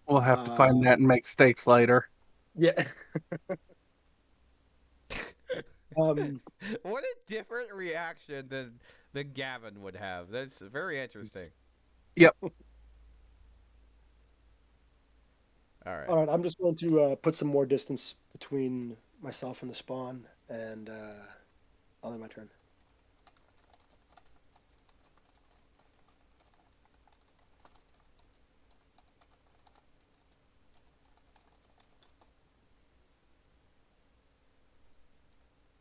We'll have to find Uh, that and make steaks later. yeah. Um, What a different reaction than Gavin would have. That's very interesting. Yep. All right. all right, I'm just going to put some more distance between myself and the spawn, and I'll end my turn.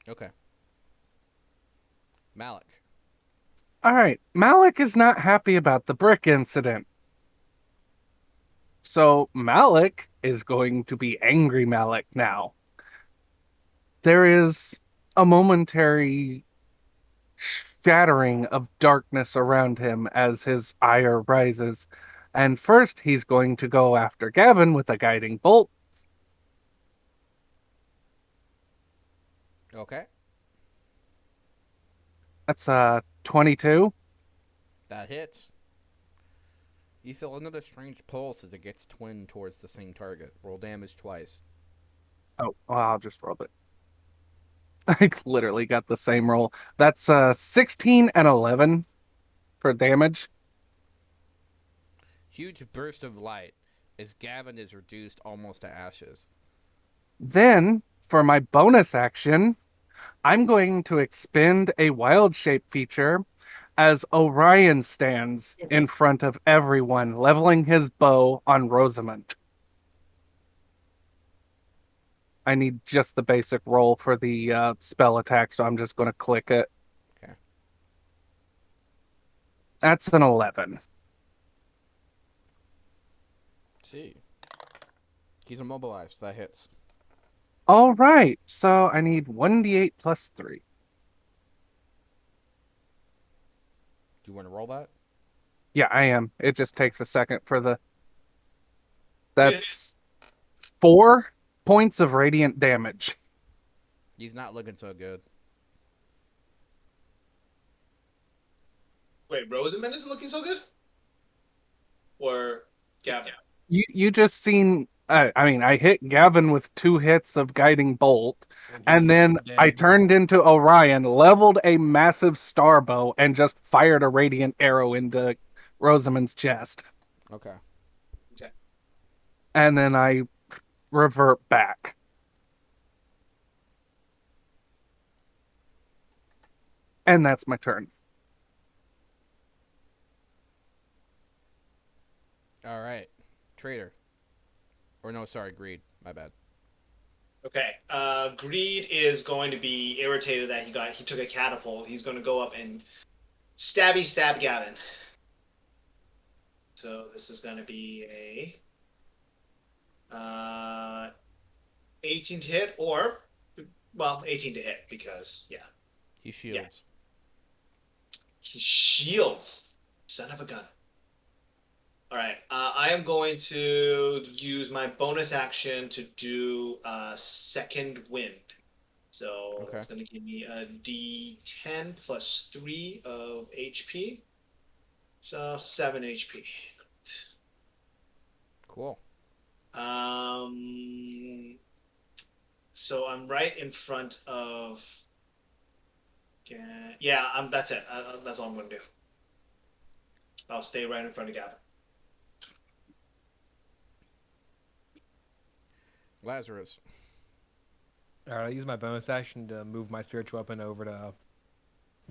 Okay. Malik. All right. Malik is not happy about the brick incident. So Malik is going to be angry Malik now. There is a momentary shattering of darkness around him as his ire rises. And first, he's going to go after Gavin with a guiding bolt. Okay. That's 22. That hits. You feel another strange pulse as it gets twinned towards the same target. Roll damage twice. Oh, well, I'll just roll it. I literally got the same roll. That's 16 and 11 for damage. Huge burst of light as Gavin is reduced almost to ashes. Then, for my bonus action, I'm going to expend a wild shape feature as Orion stands in front of everyone, leveling his bow on Rosamund. I need just the basic roll for the spell attack, so I'm just going to click it. Okay. That's an 11. Let's see. He's immobilized. That hits. All right, so I need 1d8 plus 3. Do you want to roll that? Yeah, I am. It just takes a second for the. That's 4 points of radiant damage. He's not looking so good. Wait, Rosamund isn't looking so good? Or Gavin? You just seen. I mean, I hit Gavin with 2 hits of guiding bolt, and then I turned into Orion, leveled a massive star bow, and just fired a radiant arrow into Rosamund's chest. Okay. Okay. And then I revert back. And that's my turn. All right. Traitor. Or no, sorry, Greed. My bad. Okay. Greed is going to be irritated that he took a catapult. He's going to go up and stab Gavin. So this is going to be a 18 to hit, or 18 to hit because He shields. he shields. Son of a gun. All right. I am going to use my bonus action to do second wind. So Okay. it's going to give me a D10 plus 3 of HP. So 7 HP. Cool. So I'm right in front of. Yeah, that's it. That's all I'm going to do. I'll stay right in front of Gavin. Lazarus. All right, I'll use my bonus action to move my spiritual weapon over to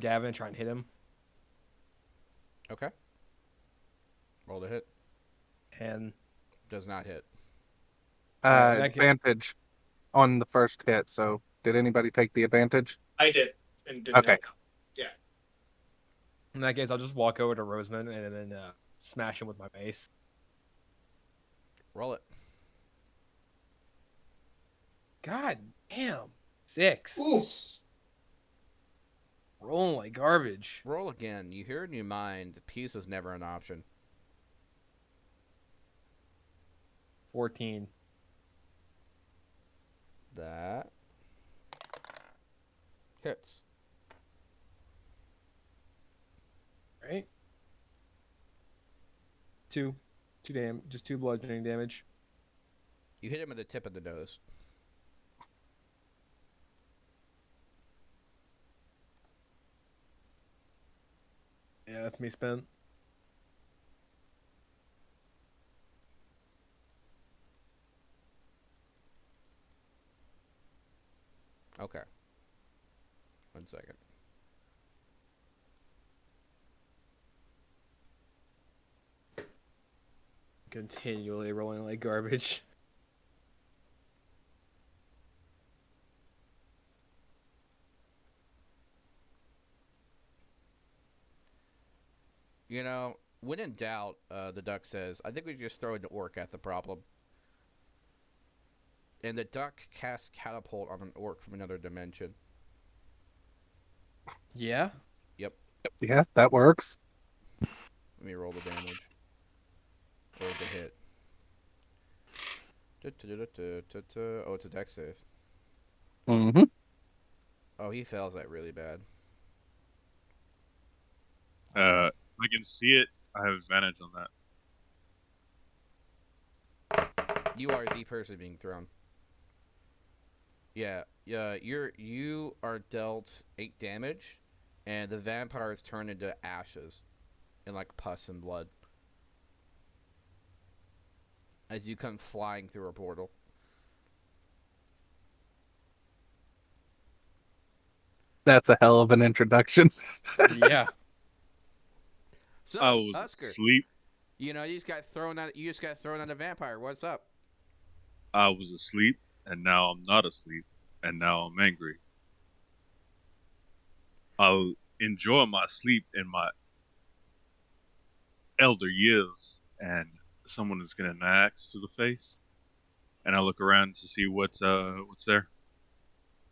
Gavin and try and hit him. Okay. Roll the hit. And Does not hit. Advantage on the first hit. So, did anybody take the advantage? I did, and didn't Okay. help. Yeah. in that case, I'll just walk over to Rosamund and then smash him with my mace. Roll it. God damn. 6. Oof. Rolling like garbage. Roll again. You hear in your mind, peace was never an option. 14. That hits. Two, just two bludgeoning damage. You hit him at the tip of the nose. Yeah, that's me spent. Okay. 1 second. Continually rolling like garbage. You know, when in doubt, the duck says, I think we just throw an orc at the problem. And the duck casts catapult on an orc from another dimension. Yeah. Yep. Yeah, that works. Let me roll the damage. Or the hit. Oh, it's a dex save. Mm-hmm. Oh, he fails that really bad. If I can see it, I have advantage on that. You are the person being thrown. Yeah, you are dealt 8 damage, and the vampires turn into ashes, and like pus and blood, as you come flying through a portal. That's a hell of an introduction. Yeah. So, I was Husker, asleep. you know, you just got thrown at a vampire. What's up? I was asleep, and now I'm not asleep, and now I'm angry. I'll enjoy my sleep in my elder years, and someone is getting an axe to the face, and I look around to see what's there.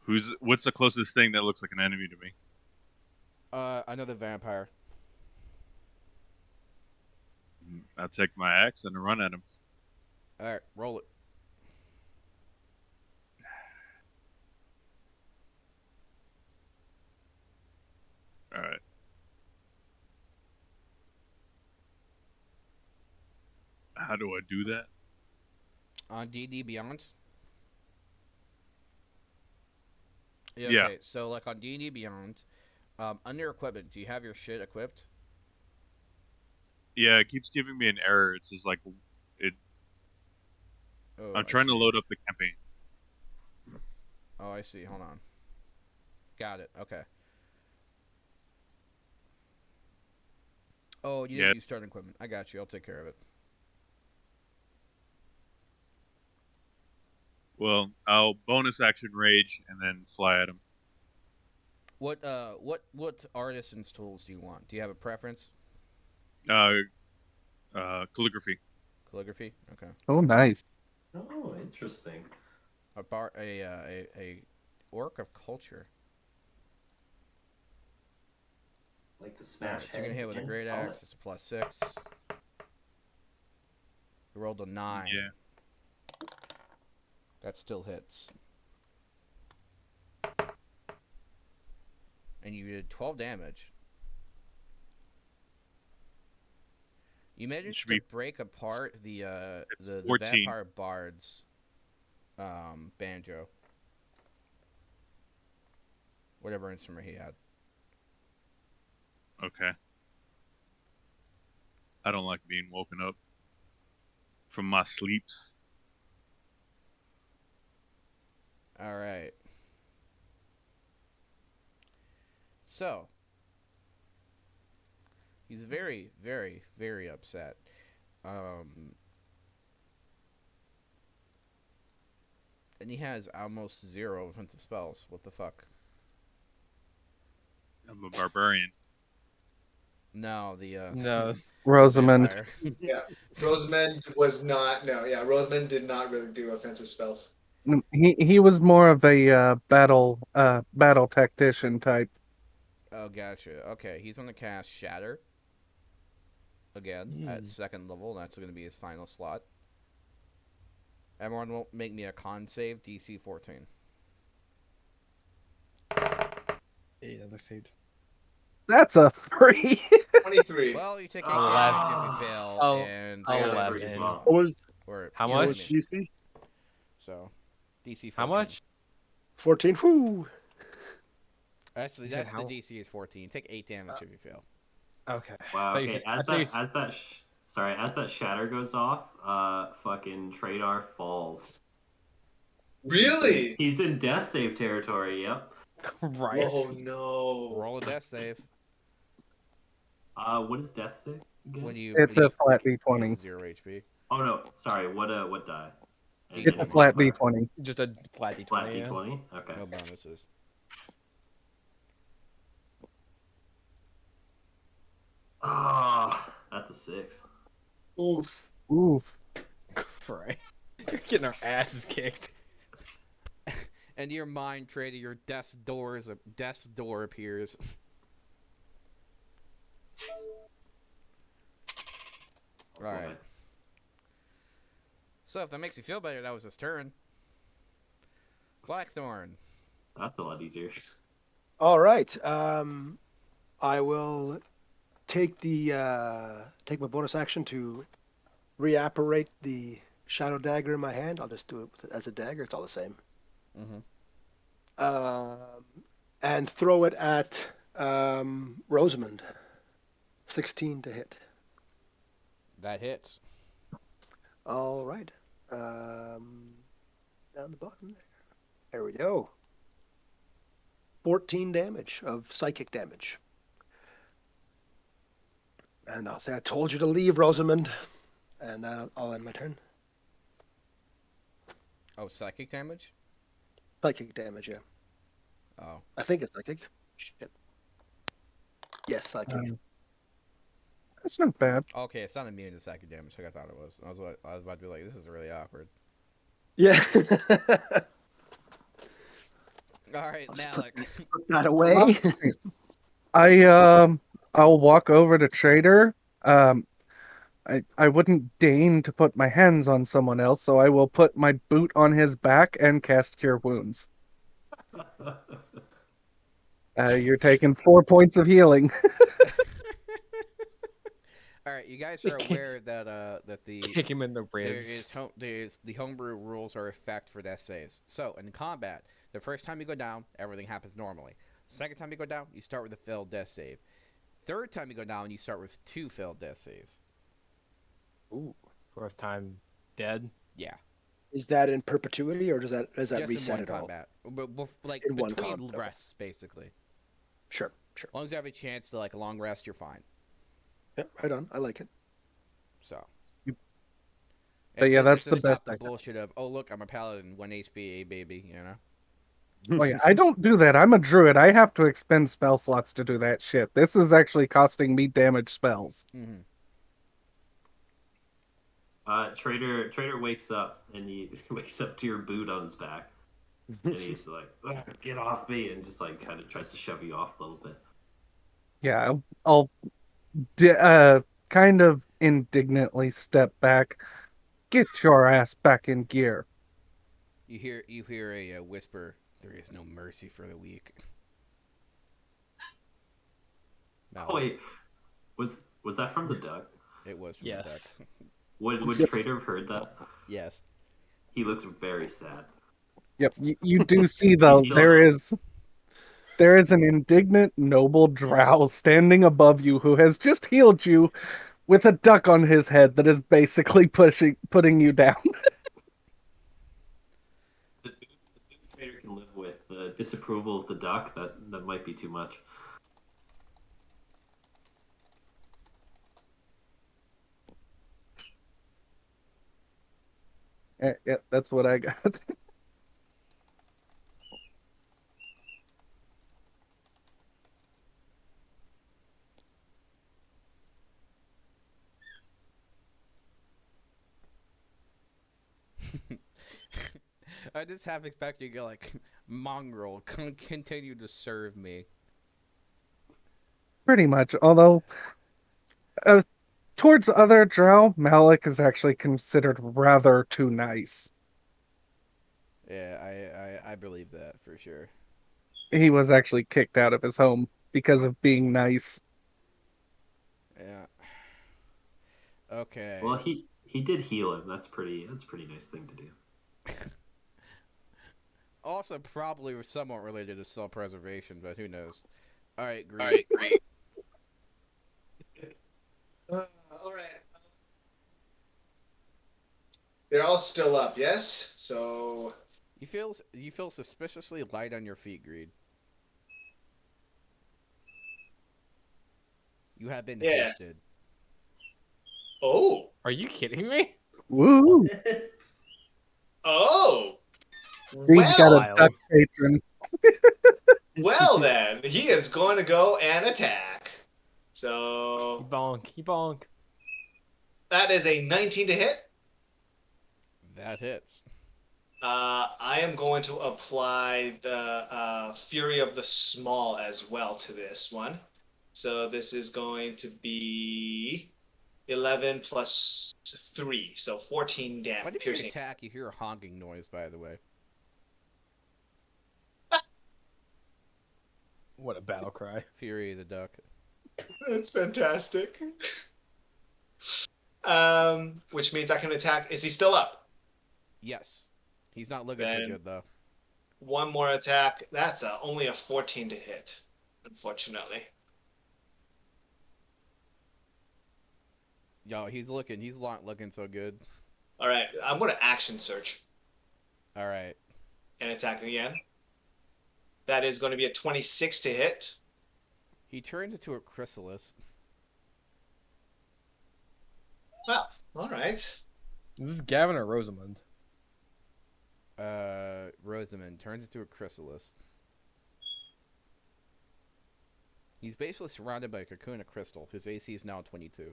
What's the closest thing that looks like an enemy to me? Another vampire. I take my axe and I run at him. All right, roll it. All right. How do I do that? On D&D Beyond. Yeah. Okay, so like on D&D Beyond, under equipment, do you have your shit equipped? Yeah, it keeps giving me an error. It says like it. Oh, I'm I trying to see. load up the campaign. Oh, I see. Hold on. Got it. Okay. Oh, you Yeah. didn't use starting equipment. I got you. I'll take care of it. Well, I'll bonus action rage and then fly at him. What artisan's tools do you want? Do you have a preference? Calligraphy. Calligraphy. Okay. Oh, nice. Oh, interesting. A orc of culture. Like to All smash right, so you're gonna heads hit with a and great solid. axe. It's a +6. You rolled a 9. Yeah. That still hits. And you did 12 damage. You managed should to be break apart the 14. vampire bard's banjo. Whatever instrument he had. Okay. I don't like being woken up from my sleeps. All right. So, he's very, very, very upset. And he has almost 0 offensive spells. What the fuck? I'm a barbarian. No, the No. Rosamund. vampire. Yeah, Rosamund was not. No, yeah, Rosamund did not really do offensive spells. He was more of a battle tactician type. Oh, gotcha. Okay, he's gonna cast Shatter again at 2nd level. That's gonna be his final slot. Everyone will make me a con save, DC 14. Hey, another saved. That's a 3. 23. Well, you take 8 Eleven. damage if you fail, Oh, and I got 4 a 3 as 11. well. What was or How yeah, what much? was DC? So, DC 14. How much? 14. Whoo. Actually, You said that's the how- DC is 14. Take 8 damage if you fail. Okay. Wow. I thought you Okay. said- I As thought you that s- as that sorry, as that shatter goes off, fucking Tradar falls. Really? He's in death save territory. Yep. right. Oh no. Roll a death save. What is death save again? When you It's a flat D20. 0 HP. Oh no, sorry. What die? D20. It's a flat D20. Just a flat D20. Flat yeah. D20. Okay. No bonuses. Ah, that's a 6. Oof. Oof. Right. You're getting our asses kicked. And your mind, Trader, your death's door appears. Oh, Alright. boy. So if that makes you feel better, that was his turn. Blackthorn. That's a lot easier. All right. I will take take my bonus action to reapparate the shadow dagger in my hand. I'll just do it as a dagger. It's all the same. Mm-hmm. And throw it at Rosamond. 16 to hit. That hits. All right. Down the bottom there. There we go. 14 damage of psychic damage. And I'll say, I told you to leave, Rosamond. And I'll end my turn. Oh, psychic damage? Psychic damage, yeah. Oh. I think it's psychic. Shit. Yes, psychic. That's not bad. Okay, it's not immune to psychic damage like I thought it was. I was about to be like, this is really awkward. Yeah. Alright, Malik. Put that away. I'll walk over to Trader. I wouldn't deign to put my hands on someone else, so I will put my boot on his back and cast Cure Wounds. You're taking 4 points of healing. Alright, you guys are aware that the Kick him in the ribs. there's the homebrew rules are effect for death saves. So in combat, the first time you go down, everything happens normally. Second time you go down, you start with a failed death save. Third time you go down, you start with 2 failed death saves. Ooh. Fourth time dead. Yeah. Is that in perpetuity, or does that Just reset in it one all? combat. Like In one between combat, okay. rests, basically. Sure. As long as you have a chance to like a long rest, you're fine. Yep, right on. I like it. So. But yeah, This that's is to the stop best the I got. bullshit of, oh look, I'm a paladin, 1 HP, baby, you know. Oh yeah, I don't do that. I'm a druid. I have to expend spell slots to do that shit. This is actually costing me damage spells. Mm-hmm. Trader wakes up and he wakes up to your boot on his back, and he's like, "Ugh, "Get off me!" and just like kind of tries to shove you off a little bit. Yeah, I'll kind of indignantly step back. Get your ass back in gear. You hear a whisper. There is no mercy for the weak. Oh wait, was that from the duck? It was from Yes. the deck. Would Trader have heard that? Yes. He looks very sad. Yep, you do see though there is an indignant noble drow standing above you who has just healed you with a duck on his head that is basically putting you down. The Trader can live with the disapproval of the duck. That might be too much. Yeah, that's what I got. I just half expect you to go like, mongrel, continue to serve me. Pretty much. Although, towards other drow, Malik is actually considered rather too nice. Yeah, I believe that for sure. He was actually kicked out of his home because of being nice. Yeah. Okay. Well, he did heal him. That's a pretty nice thing to do. Also, probably somewhat related to self-preservation, but who knows? All right, Greed. All right, great. All right. They're all still up, yes? So You feel suspiciously light on your feet, Greed. You have been yeah. hasted. Oh. Are you kidding me? Woo! Oh. Reed's got a Well, duck patron. well then, he is going to go and attack. He So bonk. He bonk. that is a 19 to hit. That hits. I am going to apply the Fury of the Small as well to this one. So this is going to be 11 plus 3, so 14 damage. Whenever you Piercing. attack, you hear a honking noise, by the way. What a battle cry. Fury of the Duck. That's fantastic. Which means I can attack. Is he still up? Yes. He's not looking so Then- good, though. One more attack. That's only a 14 to hit, unfortunately. Yo, he's not looking so good. All right, I'm going to action search All right. and attack again. That is going to be a 26 to hit. He turns into a chrysalis. Well, all right. Is this Gavin or Rosamund? Rosamund turns into a chrysalis. He's basically surrounded by a cocoon of crystal. His AC is now 22.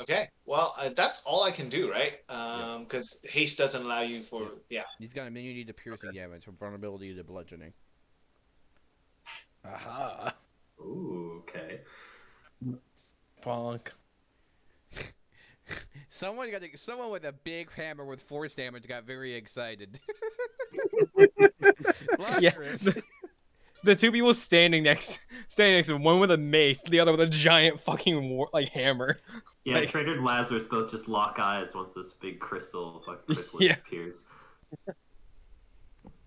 Okay. Well, that's all I can do, right? Because haste doesn't allow you for yeah. He's got immunity to piercing damage and vulnerability to bludgeoning. Aha. Ooh, okay. Bonk. Someone with a big hammer with force damage got very excited. Yeah. Lazarus. The two people standing next to him, one with a mace, the other with a giant fucking hammer. Yeah, Like- Trader and Lazarus both just lock eyes once this big fucking chrysalis Yeah. appears.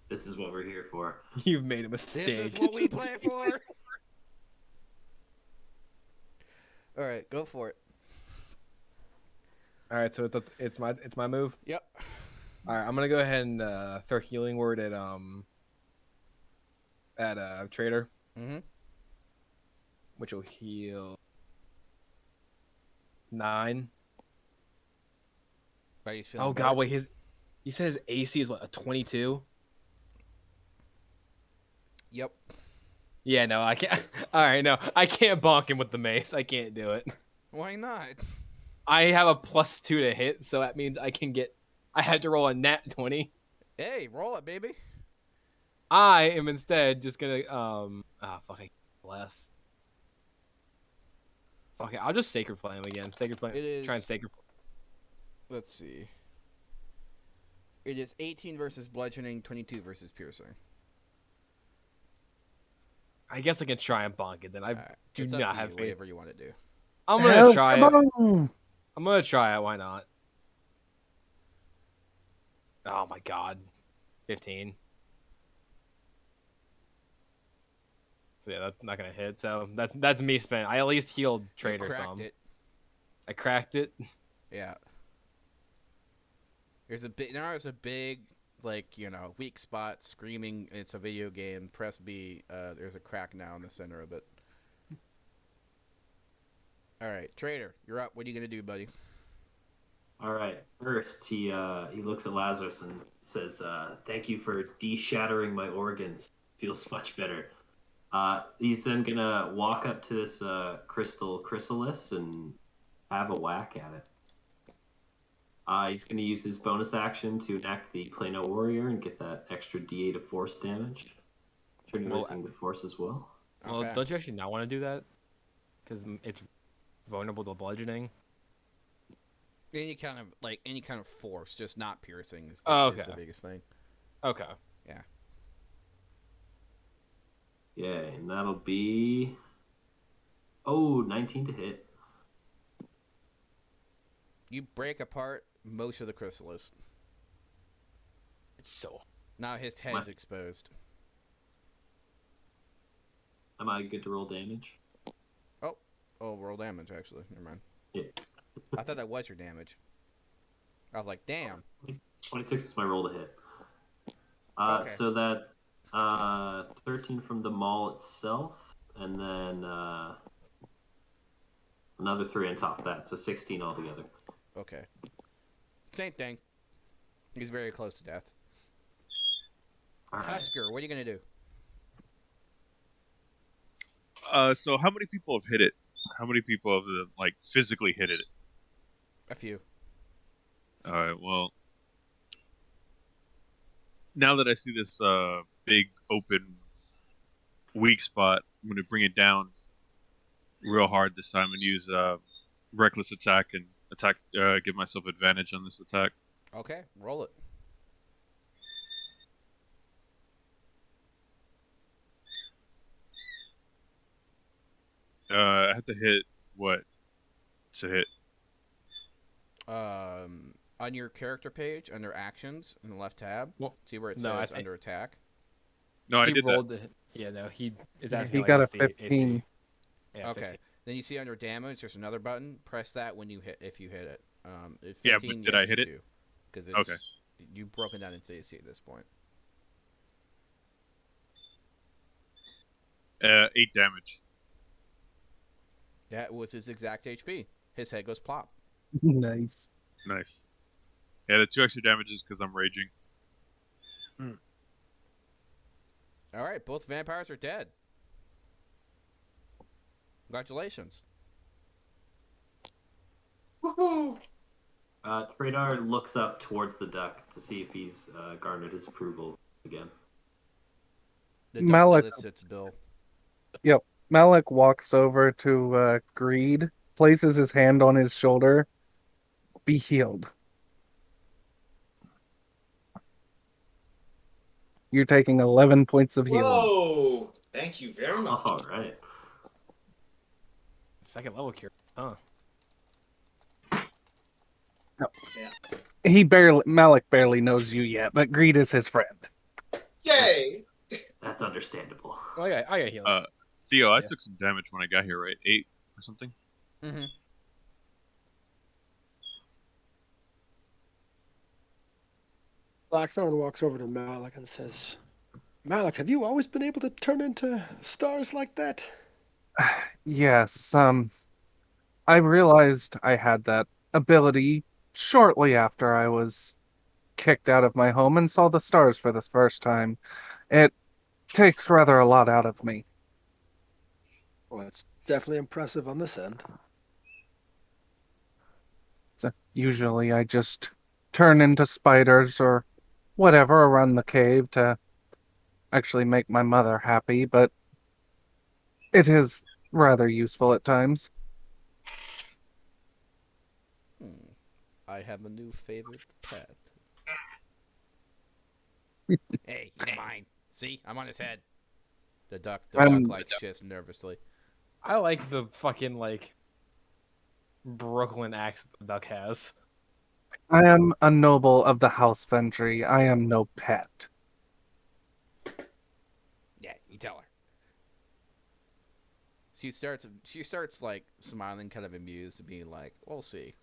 This is what we're here for. You've made a This mistake. is what we play for. All right, go for it. All right, so it's my move. Yep. All right, I'm gonna go ahead and throw healing word at Trader, Mm-hmm. which will heal 9. Oh god, wait, he said his AC is what, a 22? Yep. Yeah, no, I can't. All right, no, I can't bonk him with the mace. I can't do it. Why not? I have a +2 to hit, so that means I have to roll a nat 20. Hey, roll it, baby. I am instead just gonna fuck, I less. Fuck it, I'll just Sacred Flame again. Sacred Flame. It is- Try and Sacred. Let's see. It is 18 versus bludgeoning, 22 versus piercing. I guess I can try and bonk it then. I All right. do It's up not to have you, faith. whatever you want to do. I'm gonna Hell, try come it. on. I'm gonna try it. Why not? Oh my god, 15. So yeah, that's not gonna hit. So that's me spent. I at least healed Trader You cracked some. it. I cracked it. Yeah. There's a big like, weak spot screaming it's a video game. Press B. There's a crack now in the center of it. All right, Trader, you're up. What are you gonna do, buddy? All right. First, he looks at Lazarus and says, "Thank you for de-shattering my organs. Feels much better." He's then gonna walk up to this crystal chrysalis and have a whack at it. He's gonna use his bonus action to enact the Plano Warrior and get that extra D8 of force damage. Turning Well, everything to force as well. Well, Okay. don't you actually not want to do that? Because it's vulnerable to bludgeoning. Any kind of force, just not piercing is Oh, is the okay. biggest thing. Okay. Yeah. Yeah, and that'll be 19 to hit. You break apart most of the chrysalis. It's so. Now his head's exposed. Am I good to roll damage? Oh, roll damage actually. Never mind. Yeah. I thought that was your damage. I was like, damn. 26 is my roll to hit. Okay. So that's 13 from the maul itself, and then another 3 on top of that, so 16 altogether. Okay. Same thing. He's very close to death. All right. Husker, what are you gonna do? So how many people have hit it? How many people have like physically hit it? A few. All right. Well, now that I see this big open weak spot, I'm gonna bring it down real hard this time and use reckless attack and give myself advantage on this attack. Okay, roll it. I have to hit what to hit? On your character page, under actions, in the left tab, Well, see where it no, I says think- under attack? No, I He did rolled it. Yeah, no, he is asking He like got a what's the AC. 15. Yeah, Okay. 15. Then you see under damage, there's another button. Press that when you hit, if you hit it. If 15, Yeah, but did I hit it? Because it's Okay. You've broken down its AC at this point. 8 damage. That was his exact HP. His head goes plop. Nice. Nice. Yeah, the 2 extra damages because I'm raging. All right, both vampires are dead. Congratulations. Woohoo! Tradar looks up towards the duck to see if he's garnered his approval again. The duck Malik- elicits Bill. Malik walks over to Greed, places his hand on his shoulder. Be healed. You're taking 11 points of healing. Whoa! Thank you very much. All right. Second level cure. Huh. Malik barely knows you yet, but Greed is his friend. Yay! That's understandable. Oh, I got healing. Theo, I Yeah. took some damage when I got here, right? 8 or something? Mm-hmm. Blackthorn walks over to Malik and says, Malik, have you always been able to turn into stars like that? Yes, I realized I had that ability shortly after I was kicked out of my home and saw the stars for the first time. It takes rather a lot out of me. Well, it's definitely impressive on this end. So usually I just turn into spiders or whatever around the cave to actually make my mother happy, but it is rather useful at times. I have a new favorite pet. Hey, he's mine. See, I'm on his head. The duck like shifts nervously. I like the fucking like Brooklyn accent the duck has. I am a noble of the House Ventry. I am no pet. Yeah, you tell her. She starts like smiling, kind of amused, being like, we'll see.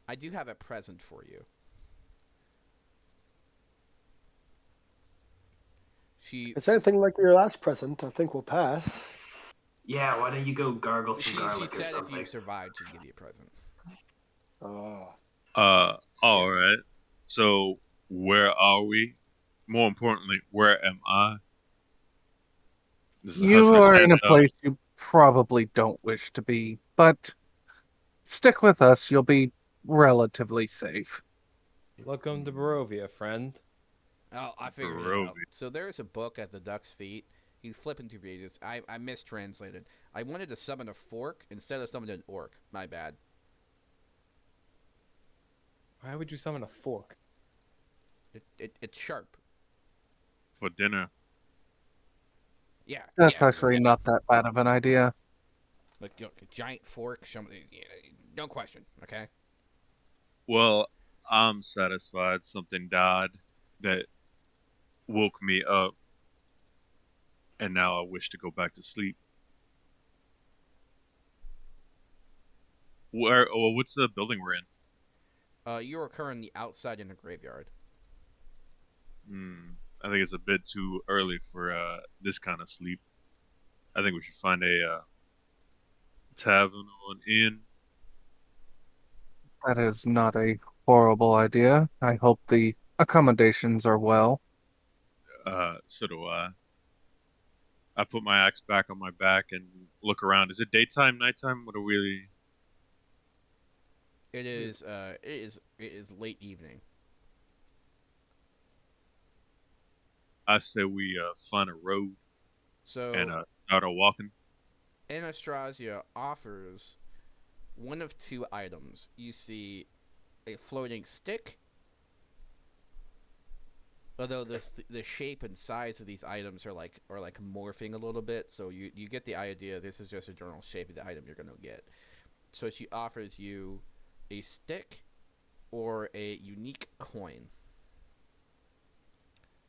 I do have a present for you. It's anything like your last present, I think we'll pass. Yeah, why don't you go gargle some She garlic or said if something? you survived, she'd give you a present. Oh. All right. So, where are we? More importantly, where am I? This is You Husker are in a standing up. place you probably don't wish to be, but stick with us. You'll be relatively safe. Welcome to Barovia, friend. Oh, I figured it out. Barovia. So there's a book at the duck's feet. You flip into pages. I mistranslated. I wanted to summon a fork instead of summoning an orc. My bad. Why would you summon a fork? It's sharp. For dinner. Yeah, That's yeah, actually yeah. not that bad of an idea. Like you know, a giant fork. Somebody, yeah, no question. Okay. Well, I'm satisfied something died that woke me up, and now I wish to go back to sleep. Where? Well, what's the building we're in? You are currently outside in the graveyard. Hmm. I think it's a bit too early for this kind of sleep. I think we should find a tavern or an inn. That is not a horrible idea. I hope the accommodations are well. So do I. I put my axe back on my back and look around. Is it daytime, nighttime? What are we? It is. It is late evening. I say we find a road and So start our walking. Anastasia offers one of two items. You see a floating stick. Although the shape and size of these items are like morphing a little bit, so you get the idea. This is just a general shape of the item you're gonna get. So she offers you a stick or a unique coin.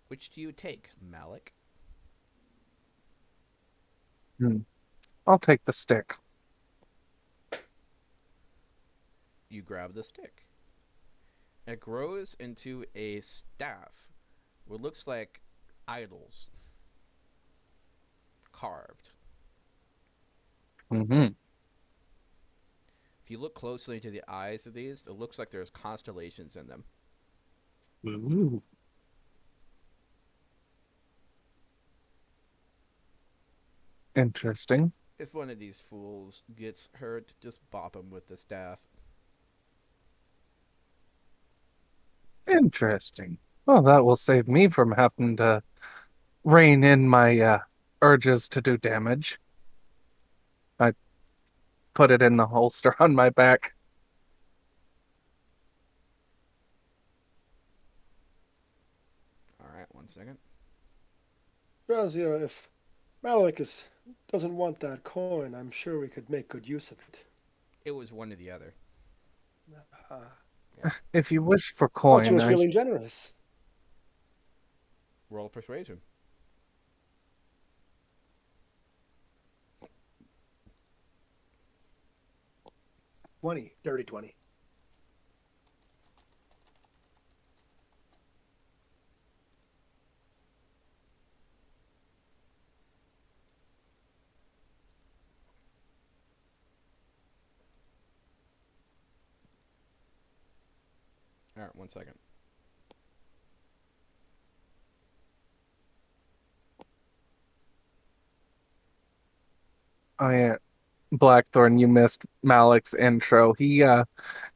Which do you take, Malik? Hmm. I'll take the stick. You grab the stick. It grows into a staff. What looks like idols carved. Mm-hmm. If you look closely into the eyes of these, it looks like there's constellations in them. Ooh. Interesting. If one of these fools gets hurt, just bop him with the staff. Interesting. Well, that will save me from having to rein in my urges to do damage. I put it in the holster on my back. All right, 1 second. Razia, if Malik doesn't want that coin, I'm sure we could make good use of it. It was one or the other. Uh, If you wish for thought she coin, was feeling generous. Roll persuasion. 20, dirty 20. All right, 1 second. oh yeah, Blackthorn, you missed Malik's intro.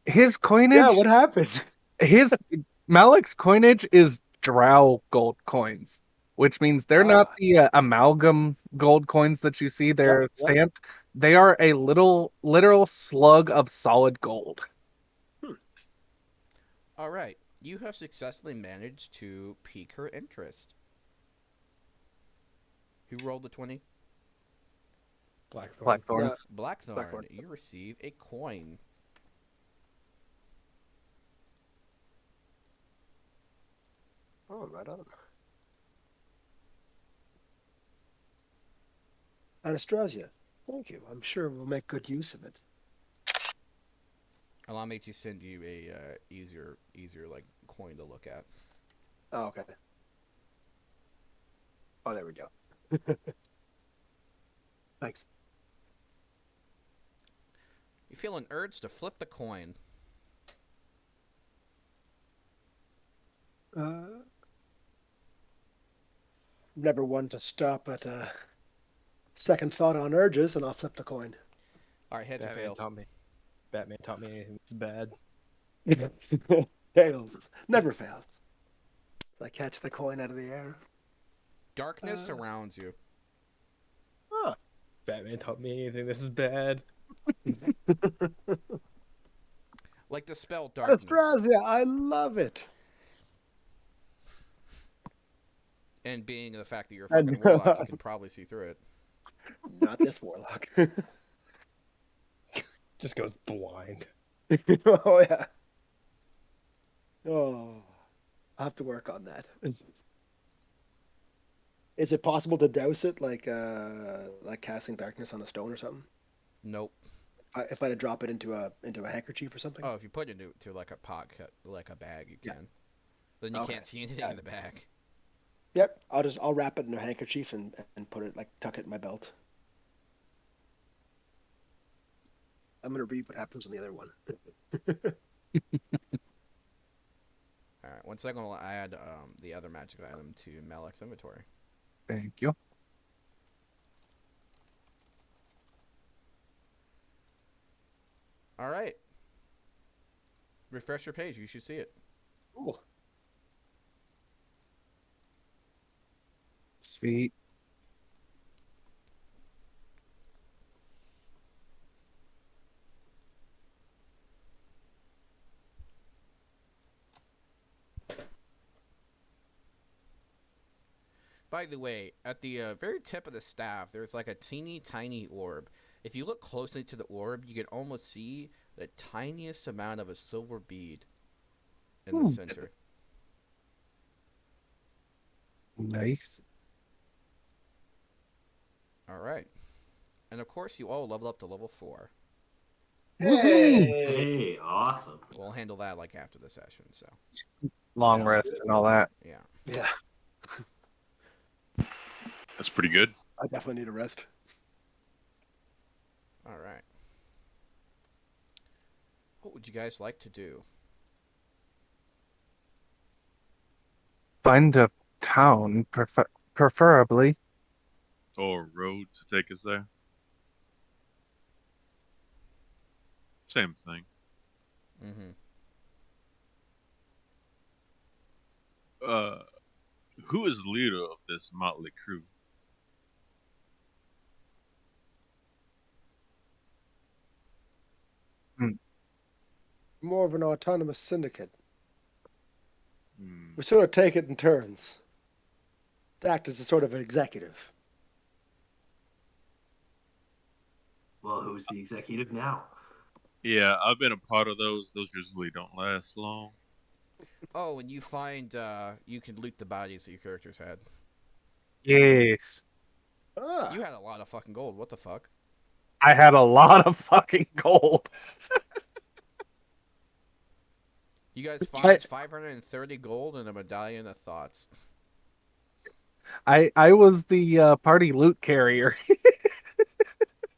His Yeah, coinage, what happened? his Malik's coinage is drow gold coins, which means they're not Ah, the amalgam gold coins that you see. yep, They're yep. stamped. They are a literal slug of solid gold. All right, you have successfully managed to pique her interest. Who rolled the 20? Blackthorn. Blackthorn. Blackthorn. Blackthorn. You receive a coin. Oh, right on. Anastasia, thank you. I'm sure we'll make good use of it. Allow me to send you a easier like coin to look at. Oh, okay. Oh, there we go. Thanks. You feel an urge to flip the coin. Never one to stop at second thought on urges, and I'll flip the coin. All right, heads or Batman tails? taught me. Batman taught me anything that's bad. Tails. Never fails. So I catch the coin out of the air. Darkness surrounds you. Ah. Batman taught me anything this is bad. Like the spell darkness. Anastasia, I love it. And being the fact that you're a And- fucking warlock, you can probably see through it. Not this warlock. Just goes blind. Oh yeah. Oh, I'll have to work on that. Is it possible to douse it like casting darkness on a stone or something? Nope. If I had to drop it into a handkerchief or something? Oh, if you put it into like a pocket, like a bag, you Yeah. can. Then you Okay. can't see anything Yeah. in the bag. Yep. I'll wrap it in a handkerchief and put it tuck it in my belt. I'm gonna read what happens in the other one. All right. 1 second, I'll add the other magic item to Malik's inventory. Thank you. All right. Refresh your page. You should see it. Cool. Sweet. By the way, at the very tip of the staff, there's like a teeny tiny orb. If you look closely to the orb, you can almost see the tiniest amount of a silver bead in the center. Nice. All right. And of course, you all level up to level 4. Woohoo! Hey, awesome. We'll handle that like after the session. So Long Sounds rest good. and all that. yeah. Yeah, That's pretty good. I definitely need a rest. All right. What would you guys like to do? Find a town, preferably. Or a road to take us there. Same thing. Mm-hmm. Who is the leader of this motley crew? More of an autonomous syndicate. Hmm. We sort of take it in turns. To act as a sort of executive. Well, who's the executive now? Yeah, I've been a part of those. Those usually don't last long. Oh, and you find you can loot the bodies that your characters had. Yes. Ah, You had a lot of fucking gold. What the fuck? I had a lot of fucking gold. You guys find 530 gold and a medallion of thoughts. I was the party loot carrier.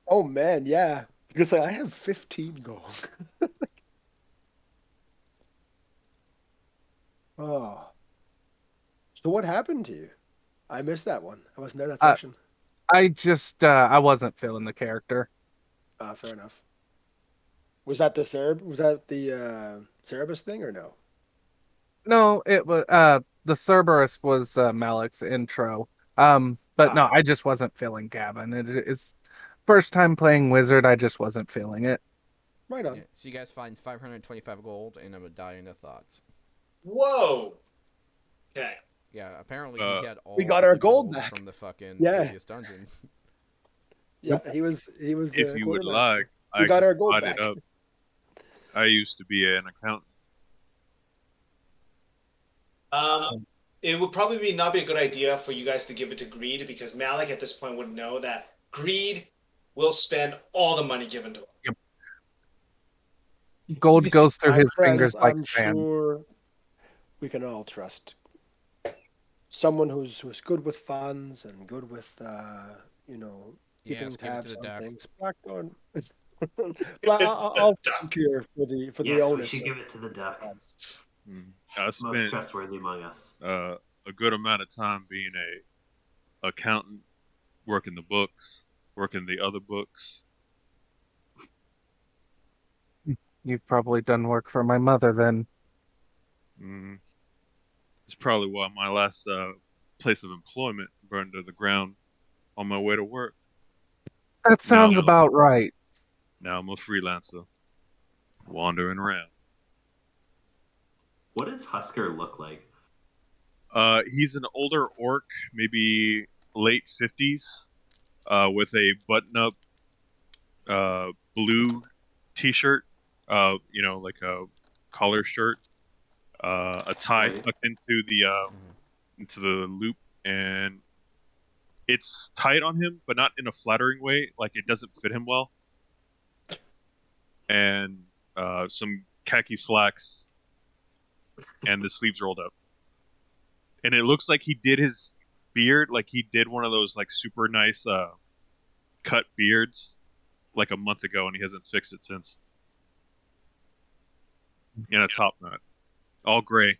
oh man, yeah. Because I have 15 gold. Oh. So what happened to you? I missed that one. I wasn't there that session. I just I wasn't feeling the character. Fair enough. Was that the Cerebus thing or no? No, it was the Cerberus was Malik's intro. But no, I just wasn't feeling Gavin. It's first time playing Wizard. I just wasn't feeling it. Right on. Yeah, so you guys find 525 gold and a medallion of thoughts. Whoa. Okay. Yeah, apparently he had all we got of our the gold back. from the fucking Yeah. busiest dungeon. Yeah, he was the If you would quartermaster. like, We I got can our gold divide back. it up. I used to be an accountant. It would probably not be a good idea for you guys to give it to Greed because Malik at this point would know that Greed will spend all the money given to him. Gold goes through My his friends, fingers like I'm sand. sure we can all trust someone who's good with funds and good with Yeah, keeping let's give it to tabs the on duck. things. Blackthorn. I'll volunteer for the Yes, we onus. should give it to the duck. I Most spent trustworthy among us. a good amount of time being a accountant, working the books, working the other books. You've probably done work for my mother then. It's probably why my last place of employment burned to the ground on my way to work. That sounds No. about right. Now I'm a freelancer, wandering around. What does Husker look like? He's an older orc, maybe late 50s, with a button-up blue T-shirt, like a collar shirt, a tie Right. tucked into the loop, and it's tight on him, but not in a flattering way. Like it doesn't fit him well, and some khaki slacks, and the sleeves rolled up. And it looks like he did his beard, like he did one of those like super nice cut beards like a month ago, and he hasn't fixed it since. And a top knot, all gray.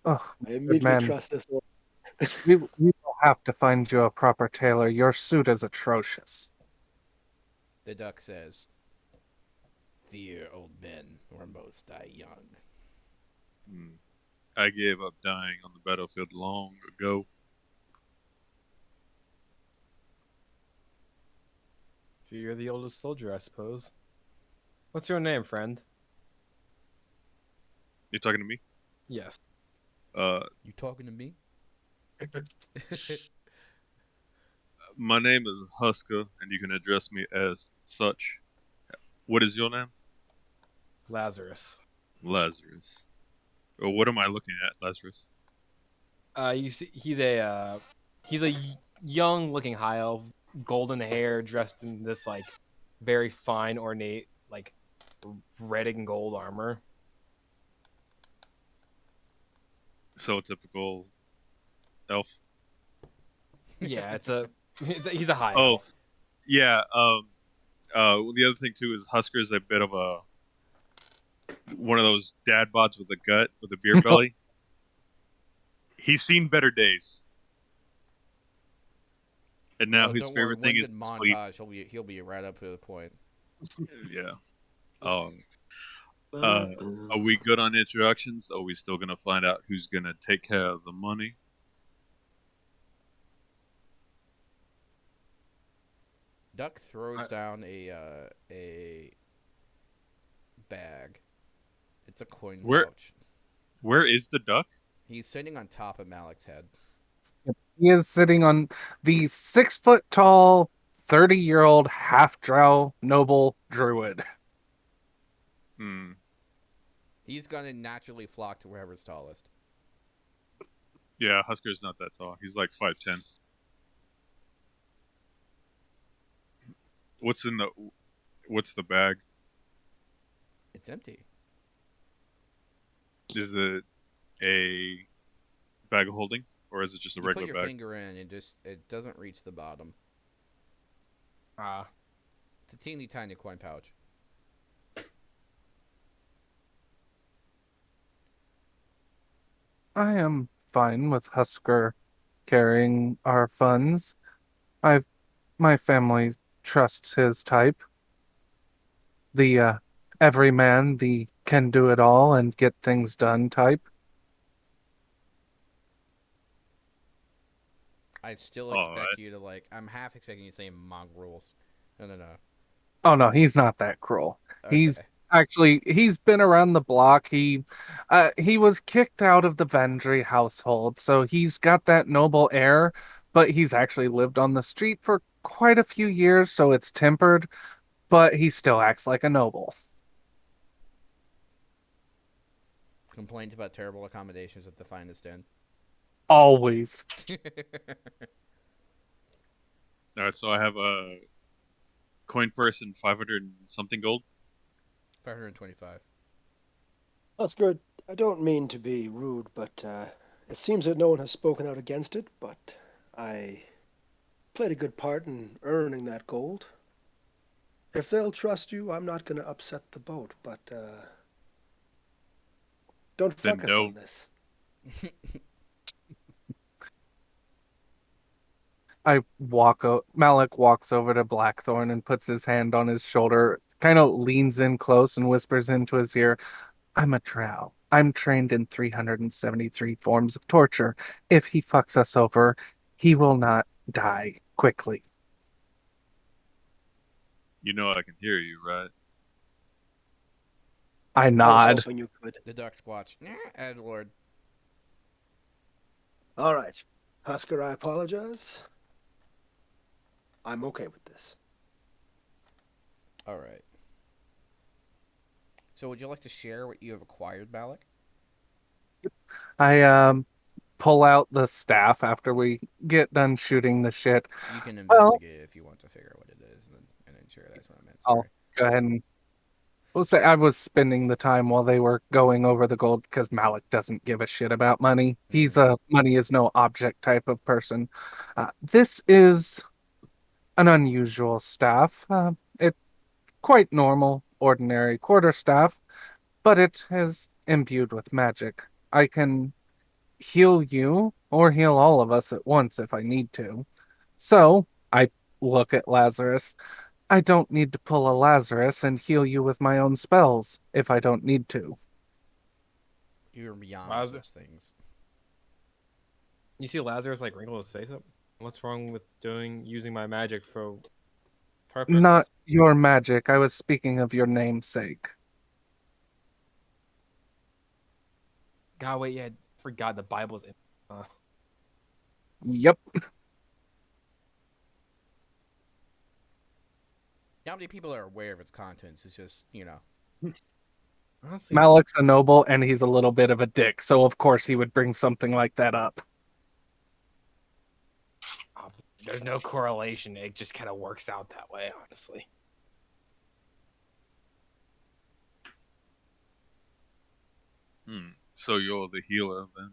Oh, I good immediately man. trust this one. We will have to find you a proper tailor. Your suit is atrocious. The duck says, "Fear old men, or most die young." Hmm. I gave up dying on the battlefield long ago. So you're the oldest soldier, I suppose. What's your name, friend? You talking to me? Yes. You talking to me? My name is Husker, and you can address me as such. What is your name? Lazarus. Lazarus. Or what am I looking at, Lazarus? You see, he's a young-looking high elf, golden hair, dressed in this like very fine, ornate, like red and gold armor. So typical elf. Yeah, he's a high Oh, elf. yeah. Well, the other thing too is Husker is a bit of a one of those dad bods with a gut with a beer belly. He's seen better days, and now Oh, his don't worry. favorite thing One is good to sleep. montage, he'll be right up to the point. Yeah. Um. Are Ba-dum. we good on introductions? Are we still gonna find out who's gonna take care of the money? Duck throws down a bag. It's a coin Where pouch. where is the duck? He's sitting on top of Malik's head. He is sitting on the 6 foot tall, 30-year-old half drow noble druid. Hmm. He's gonna naturally flock to wherever's tallest. Yeah, Husker's not that tall. He's like 5'10". What's in the What's the bag? It's empty. Is it a bag of holding, or is it just a You put regular your bag? finger in and it doesn't reach the bottom. Ah, It's a teeny tiny coin pouch. I am fine with Husker carrying our funds. I've my family trusts his type. The everyman, the can do it all and get things done type. I still All expect right. you to like. I'm half expecting you to say mongrels. No, no, no. Oh no, he's not that cruel. He's Okay. he's been around the block. He was kicked out of the Vendry household, so he's got that noble air, but he's actually lived on the street for quite a few years, so it's tempered, but he still acts like a noble. Complaints about terrible accommodations at the finest inn. Always. 525. All right. So I have a coin purse and 500 and something gold. That's good. I don't mean to be rude, but it seems that no one has spoken out against it, but I played a good part in earning that gold. If they'll trust you, I'm not going to upset the boat, but don't Then fuck us on don't. this. Malik walks over to Blackthorn and puts his hand on his shoulder, kind of leans in close and whispers into his ear, I'm a drow. I'm trained in 373 forms of torture. If he fucks us over, he will not die quickly. You know I can hear you, right? I I was nod. hoping you could. The duck squatch. Edgelord. All right. Husker, I apologize. I'm okay with this. All right. So, would you like to share what you have acquired, Malik? I pull out the staff after we get done shooting the shit. You can Well, investigate if you want to figure out what it is, and then share. That's what I meant. I'll Sorry. go ahead and we'll say I was spending the time while they were going over the gold because Malik doesn't give a shit about money. He's Mhm. a money is no object type of person. This is an unusual staff. It's quite normal, ordinary quarter staff, but it is imbued with magic. I can heal you or heal all of us at once if I need to. So I look at Lazarus. I don't need to pull a Lazarus and heal you with my own spells if I don't need to. You're beyond Lazarus, such things. you see Lazarus like wrinkle his face up. What's wrong with using my magic for Not purpose? your magic. I was speaking of your namesake. God, wait, yeah, I forgot the Bible's in. Yep. Not many people are aware of its contents. It's just, Honestly, Malik's a noble and he's a little bit of a dick, so of course he would bring something like that up. uh, there's no correlation. It just kind of works out that way, honestly. So you're the healer then?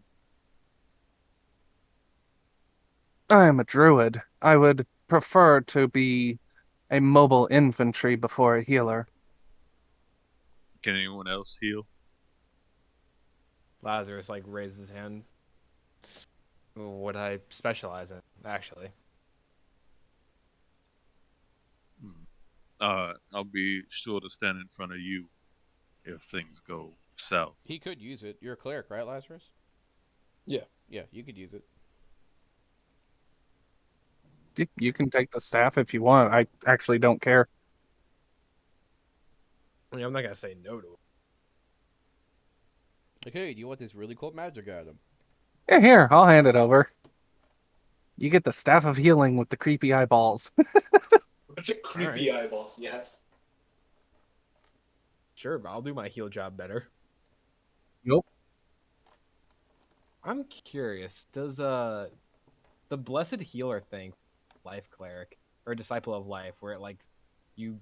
I am a druid. I would prefer to be a mobile infantry before a healer. Can anyone else heal? Lazarus like raises his hand. What I specialize in, actually. I'll be sure to stand in front of you if things go south. he could use it. You're a cleric, right, Lazarus? Yeah. Yeah, you could use it. You can take the staff if you want. I actually don't care. I mean, I'm not gonna say no to it. Like, hey, do you want this really cool magic item? Yeah, here, I'll hand it over. You get the staff of healing with the creepy eyeballs. With the creepy eyeballs, yes. Sure, but I'll do my heal job better. Nope. I'm curious. Does the blessed healer thing, life cleric or disciple of life, where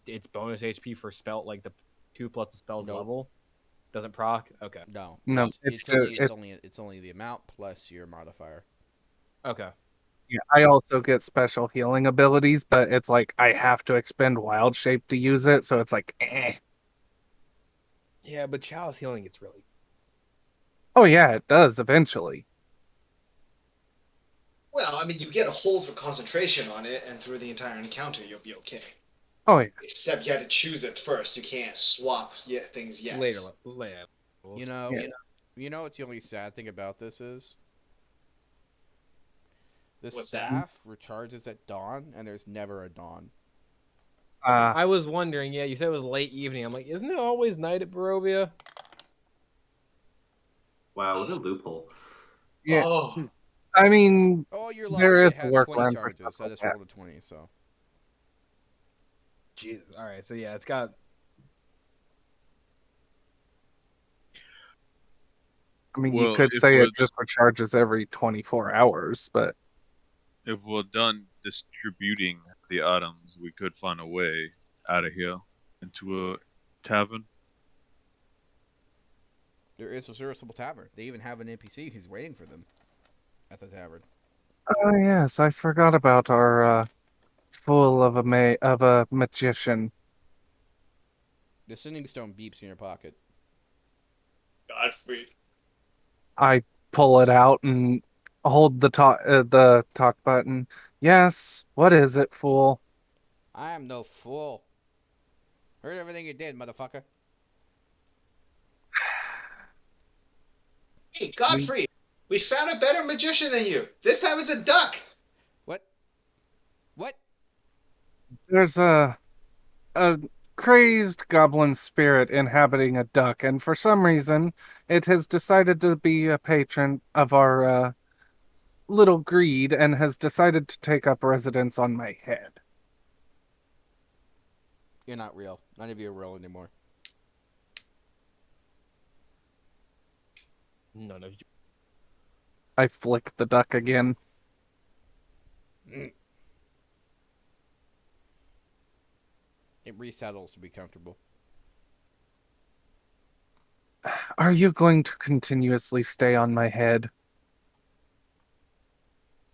it's bonus HP for spell like the 2 plus the spell's Nope. level, doesn't proc? Okay. No. No, It's only the amount plus your modifier. Okay. yeah, I also get special healing abilities, but it's like I have to expend wild shape to use it, so it's like Yeah, but chalice healing gets really. Oh yeah, it does eventually. Well, I mean, you get a hold for concentration on it, and through the entire encounter, you'll be okay. Oh yeah. Except you had to choose it first. You can't swap things yet. Later. You know, Yeah. you know what's the only sad thing about this is? The What's that? staff recharges at dawn, and there's never a dawn. I was wondering. Yeah, you said it was late evening. I'm like, isn't it always night at Barovia? Wow, what a loophole. Yeah. Oh, I mean, Oh, you're there lucky. is It a has 20 workaround for charges. stuff I like just that. rolled a 20, so. Jesus. All right. So yeah, it's got. I mean, you Well, could say it just recharges every 24 hours, but if we're done distributing the items, we could find a way out of here into a tavern. There is a serviceable tavern. They even have an NPC who's waiting for them at the tavern. oh yes, I forgot about our fool of a magician. The sending stone beeps in your pocket. Godfrey. I pull it out and hold the talk button. Yes, what is it, fool? I am no fool. Heard everything you did, motherfucker. Hey, Godfrey. We found a better magician than you. This time it's a duck. What? What? There's a crazed goblin spirit inhabiting a duck, and for some reason, it has decided to be a patron of our little greed and has decided to take up residence on my head. You're not real. None of you are real anymore. None of you. I flick the duck again. It resettles to be comfortable. Are you going to continuously stay on my head?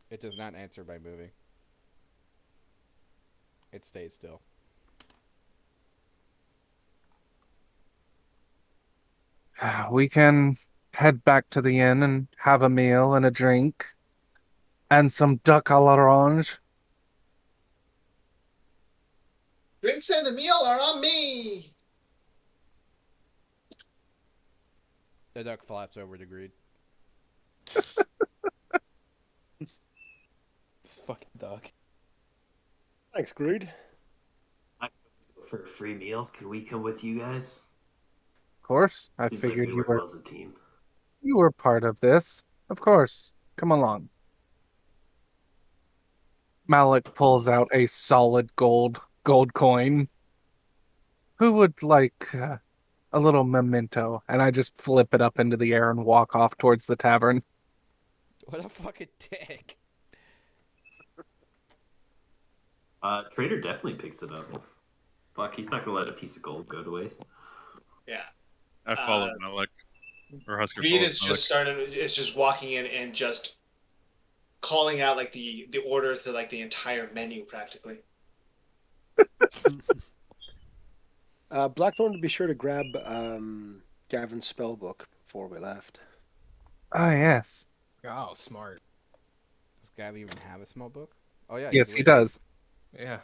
It does not answer by moving. It stays still. We can head back to the inn and have a meal and a drink and some duck à l'orange. Drinks and the meal are on me. The duck flaps over to Greed. This fucking duck. Thanks, Greed. For a free meal, can we come with you guys? Of course, I Seems like figured we you work were well as a team. part of this. Of course, come along. Malik pulls out a solid gold coin. Who would like a little memento? And I just flip it up into the air and walk off towards the tavern. What a fucking dick. Trader definitely picks it up. Fuck, he's not gonna let a piece of gold go to waste. Yeah. I followed Malik, or Husker Greed followed is Malik. just started. Is just walking in and just calling out like the order to like the entire menu practically. Blackthorn, to be sure to grab Gavin's spell book before we left. Ah, yes. Oh, smart. Does Gavin even have a small book? Oh yeah. Yes, he does. Yeah.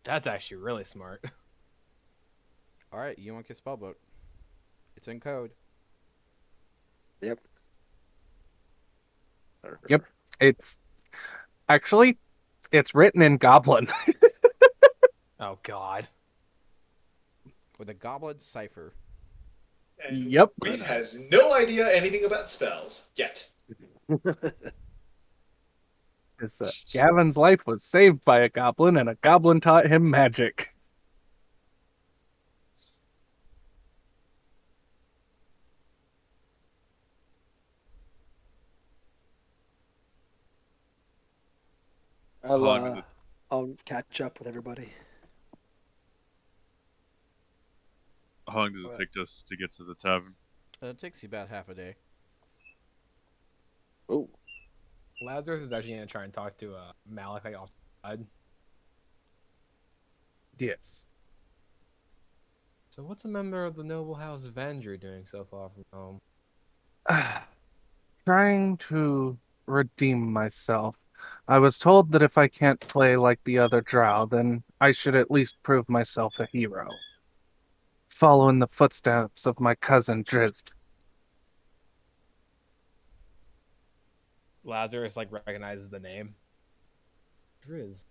That's actually really smart. All right, you want your spell book? It's in code. Yep. Yep. It's actually it's written in Goblin. Oh god. With a goblin cipher. And Yep. Greed has no idea anything about spells yet. Gavin's life was saved by a goblin, and a goblin taught him magic. I'll How long does it? I'll catch up with everybody. How long does it take us to get to the tavern? It takes you about half a day. Oh, Lazarus is actually gonna try and talk to Malik like off the side. Yes. So what's a member of the noble house Vandry doing so far from home? Trying to redeem myself. I was told that if I can't play like the other drow, then I should at least prove myself a hero. Follow in the footsteps of my cousin Drizzt. Lazarus like recognizes the name. Driz.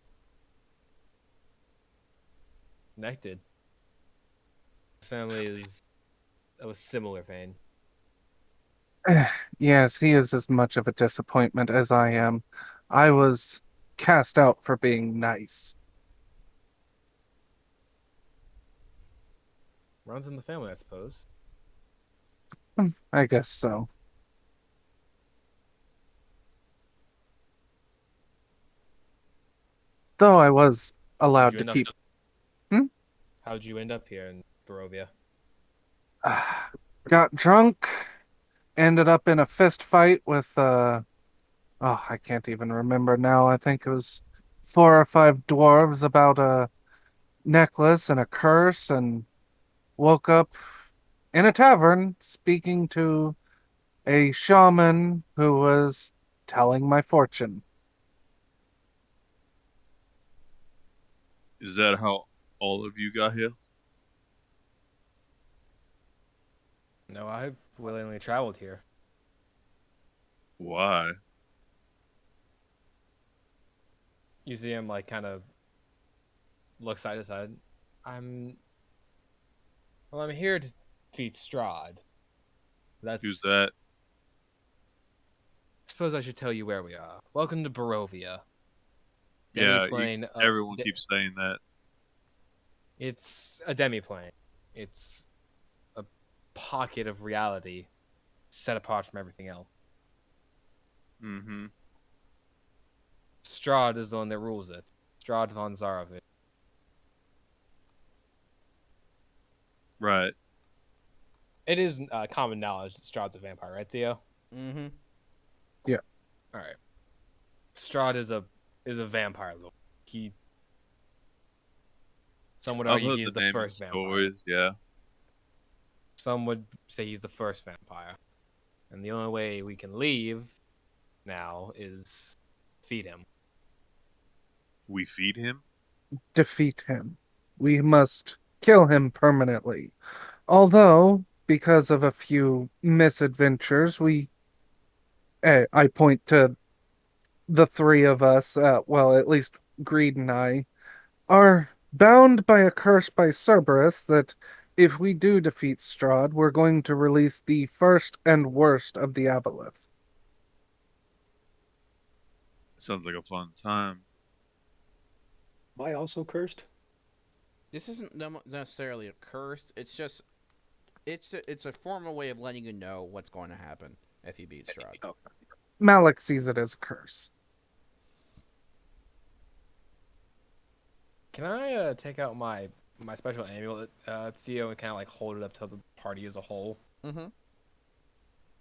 Connected. Family is of a similar vein. Yes, he is as much of a disappointment as I am. I was cast out for being nice. Runs in the family, I suppose. I guess so. Though I was allowed to keep. How'd you end up here in Barovia? Got drunk, ended up in a fist fight with I can't even remember now. I think it was 4 or 5 dwarves about a necklace and a curse, and woke up in a tavern speaking to a shaman who was telling my fortune. Is that how all of you got here? No, I willingly traveled here. Why? You see him like kind of look side to side. I'm here to defeat Strahd. That's Who's that? suppose I should tell you where we are. Welcome to Barovia. Yeah, Demiplane. everyone keeps saying that. It's a demiplane. It's a pocket of reality set apart from everything else. Mm-hmm. Strahd is the one that rules it. Strahd von Zarovich. Right. It is common knowledge that Strahd's a vampire, right, Theo? Mm-hmm. All right. Strahd is a vampire lord. Some would I've argue heard he's the the name in first vampire. stories. Yeah. Some would say he's the first vampire. And the only way we can leave now is feed him. We feed him. Defeat him. We must kill him permanently. Although, because of a few misadventures, I point to the three of us, well, at least Greed and I, are bound by a curse by Cerberus that if we do defeat Strahd, we're going to release the first and worst of the Aboleth. Sounds like a fun time. Am I also cursed? This isn't necessarily a curse. It's just it's a formal way of letting you know what's going to happen if you beat Strahd. Oh. Malik sees it as a curse. Can I take out my special amulet, Theo, and kind of like hold it up to the party as a whole? Mm-hmm.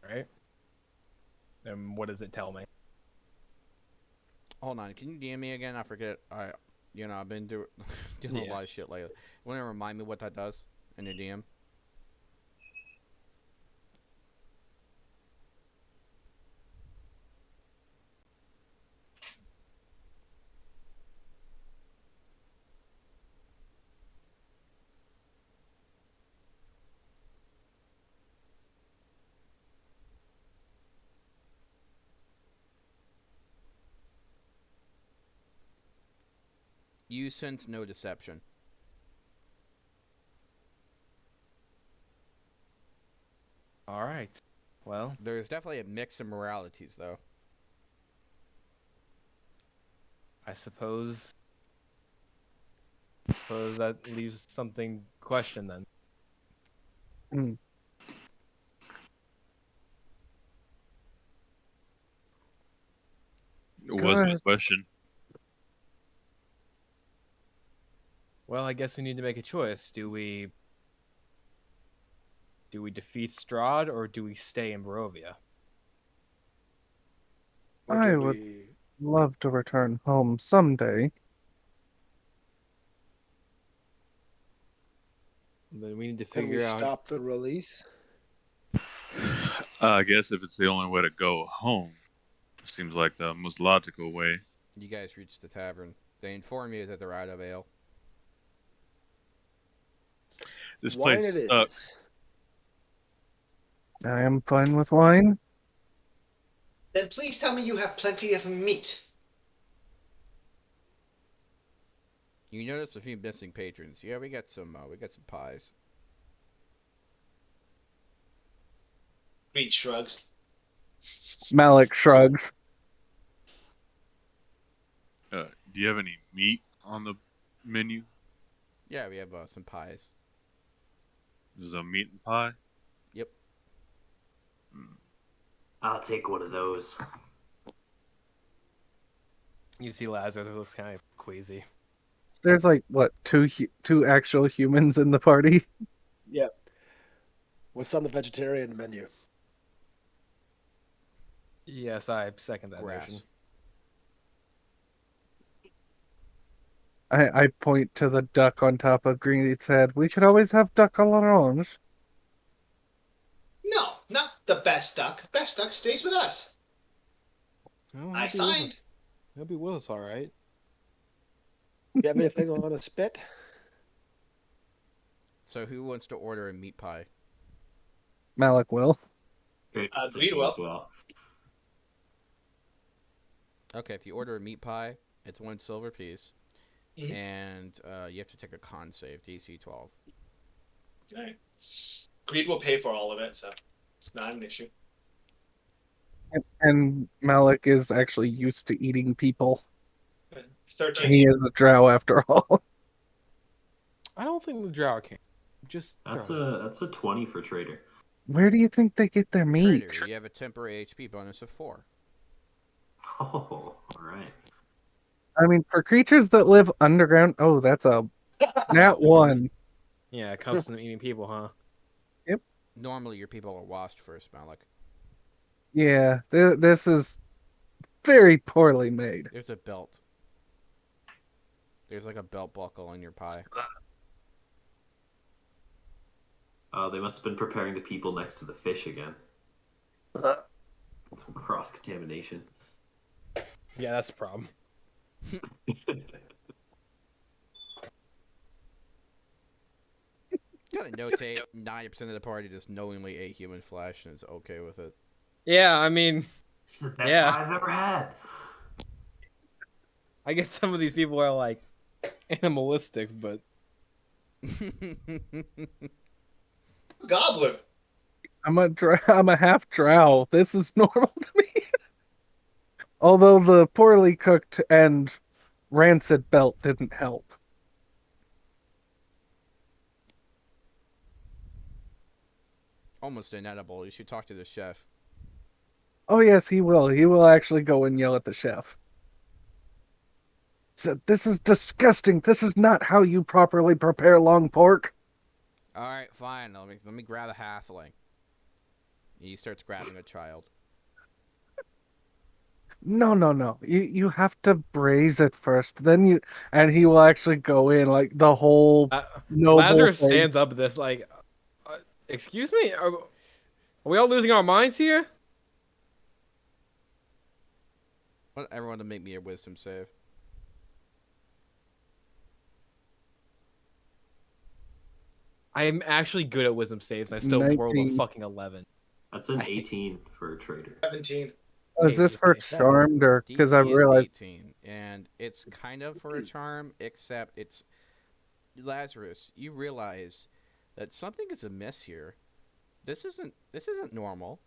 Right? And what does it tell me? Hold on, can you DM me again? I forget. I've been doing a Yeah. lot of shit lately. You want to remind me what that does in your DM? You sense no deception. All right. Well, There's definitely a mix of moralities, though. I suppose that leaves something to question then. Hmm. What's the Good. question? Well, I guess we need to make a choice. Do we defeat Strahd or do we stay in Barovia? Or I do would we love to return home someday. Then we need to can we figure out. stop the release? I guess if it's the only way to go home, seems like the most logical way. You guys reach the tavern. They inform you that they're out of ale. This Wine place it sucks. is. I am fine with wine. Then please tell me you have plenty of meat. You notice a few missing patrons. Yeah, we got some pies. Greed shrugs. Malik shrugs. Do you have any meat on the menu? Yeah, we have some pies. Is a meat and pie? Yep. I'll take one of those. You see Lazarus looks kind of queasy. There's like what two actual humans in the party. Yep. What's on the vegetarian menu? Yes, I second that Grass. notion. I point to the duck on top of Greenleaf's head. We could always have duck à l'orange. No, not the best duck. Best duck stays with us. Oh, I signed. He'll be with us, all right. You have anything on a spit? So who wants to order a meat pie? Malik will. Great. Agreed, As well. well. Okay, if you order a meat pie, it's 1 silver piece, Mhm. and you have to take a con save, DC 12. All right. Greed will pay for all of it, so it's not an issue. And Malik is actually used to eating people. 13. He is a drow after all. I don't think the drow can. Just That's throw it. that's a 20 for trader. Where do you think they get their meat? Trader, you have a temporary HP bonus of 4. Oh, all right. I mean, for creatures that live underground, oh, that's a nat 1. Yeah, accustomed to eating people, huh? Normally, your people are washed first, Malik. Yeah, this is very poorly made. There's a belt. There's like a belt buckle in your pie. They must have been preparing the people next to the fish again. Ugh. Some cross contamination. Yeah, that's the problem. Gotta notate 90% of the party just knowingly ate human flesh and is okay with it. Yeah, I mean, It's the best Yeah. pie I've ever had. I guess some of these people are like animalistic, but Goblin. I'm a half drow. This is normal to me. Although the poorly cooked and rancid belt didn't help. Almost inedible. You should talk to the chef. Oh yes, he will. He will actually go and yell at the chef. So, this is disgusting. This is not how you properly prepare long pork. All right, fine. Let me grab a halfling. He starts grabbing a child. No. You have to braise it first. And he will actually go in like the whole noble Lazarus thing. stands up at this like, excuse me, are we all losing our minds here? I want everyone to make me a wisdom save. I'm actually good at wisdom saves. I still rolled a 19. fucking 11. That's an 18 for a trader. 17. Oh, is this for charmed or because I DC is realized 18, and it's kind of for a charm, except it's Lazarus. You realize that something is amiss here. This isn't normal.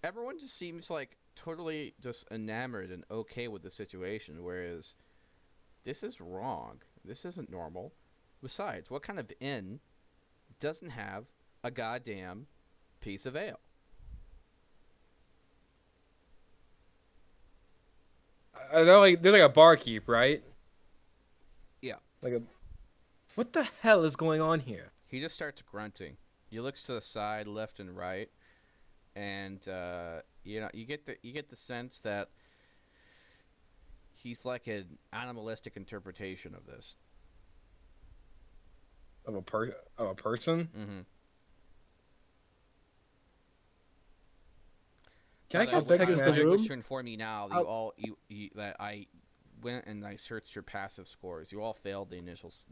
Everyone just seems like totally just enamored and okay with the situation, whereas this is wrong. This isn't normal. Besides, what kind of inn doesn't have a goddamn piece of ale? They're like a barkeep, right? Yeah. What the hell is going on here? He just starts grunting. He looks to the side, left and right, and you get the sense that he's like an animalistic interpretation of this. Of a person? Mm-hmm. Can I How cast big detect is the magic? room? Wish to inform you now that that I went and I searched your passive scores. You all failed the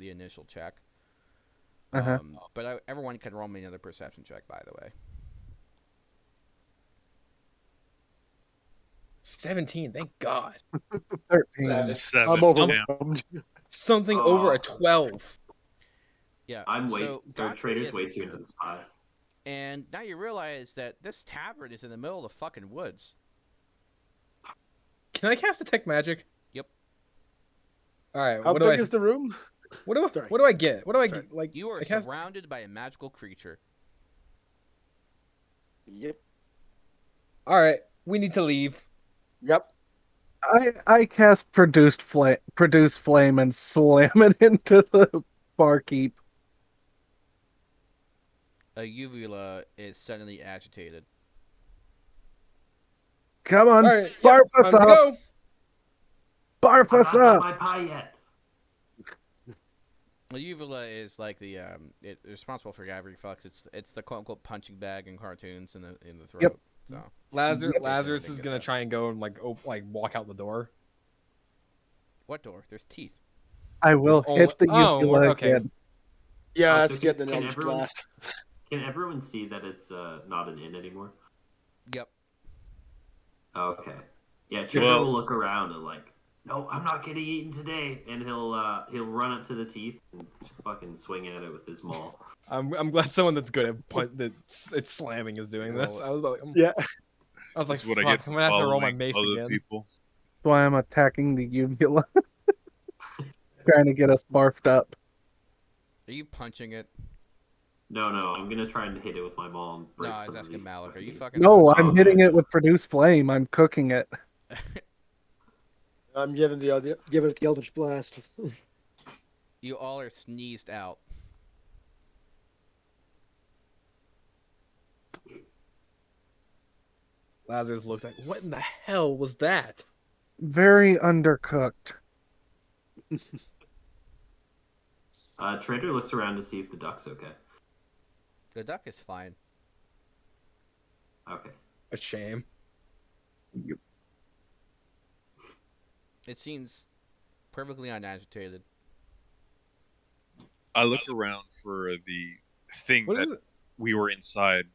initial check. Uh-huh. But everyone can roll me another perception check, by the way. 17, thank God. 13. That is- 7. I'm Yeah. overwhelmed. Something Oh. over a 12. Yeah. I'm way so Godfrey trader's is way in too here, into this pie. and now you realize that this tavern is in the middle of the fucking woods. Can I cast detect magic? Yep. All right. How what big do is the room? Sorry. What do I get? What do I Sorry. get? Like You are I cast... surrounded by a magical creature. Yep. All right. We need to leave. Yep. I cast produce flame and slam it into the barkeep. A uvula is suddenly agitated. Come on, All right. barf Yep, us time to up. go. Barf I'm us not done up. my pie yet. The uvula is like the it's responsible for gag reflex. It's the quote unquote punching bag in cartoons in the throat. Yep. So Lazarus is get gonna that. try and go and walk out the door. What door? There's teeth. I will There's hit the only- uvula okay. again. Yeah, Oh, let's so get the can Eldritch everyone- Blast. Can everyone see that it's not an inn anymore? Yep. Okay. Yeah, Trigger Well- will look around and like, no, I'm not getting eaten today. And he'll run up to the teeth and fucking swing at it with his maul. I'm glad someone that's good at it's slamming is doing this. Roll it. Yeah. I was like, This is what I fuck, get I'm for gonna have to roll my following mace other again. people. That's why I'm attacking the uvula. Trying to get us barfed up. Are you punching it? No, I'm gonna try and hit it with my maul and No, break I was some of asking these. Malik. Are you fucking- fucking No, punching I'm okay. hitting it with produce flame. I'm cooking it. I'm giving it the Eldritch Blast. You all are sneezed out. Lazarus looks like, what in the hell was that? Very undercooked. Trader looks around to see if the duck's okay. The duck is fine. Okay. A shame. It seems perfectly unagitated. I look around for the thing What that is it? we were inside.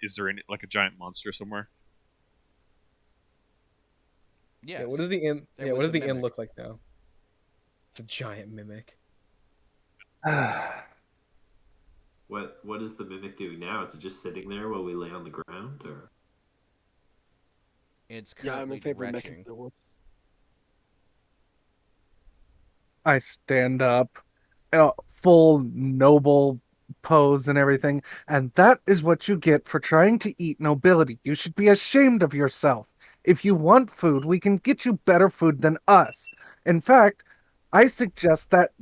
Is there any, like a giant monster somewhere? Yes. Yeah, what does the inn? There Yeah, what was does a the inn mimic. look like now? It's a giant mimic. What is the mimic doing now? Is it just sitting there while we lay on the ground, or? It's Yeah, I'm currently in favor of making retching. the woods. I stand up, full noble pose and everything, and that is what you get for trying to eat nobility. You should be ashamed of yourself. If you want food, we can get you better food than us. In fact, I suggest that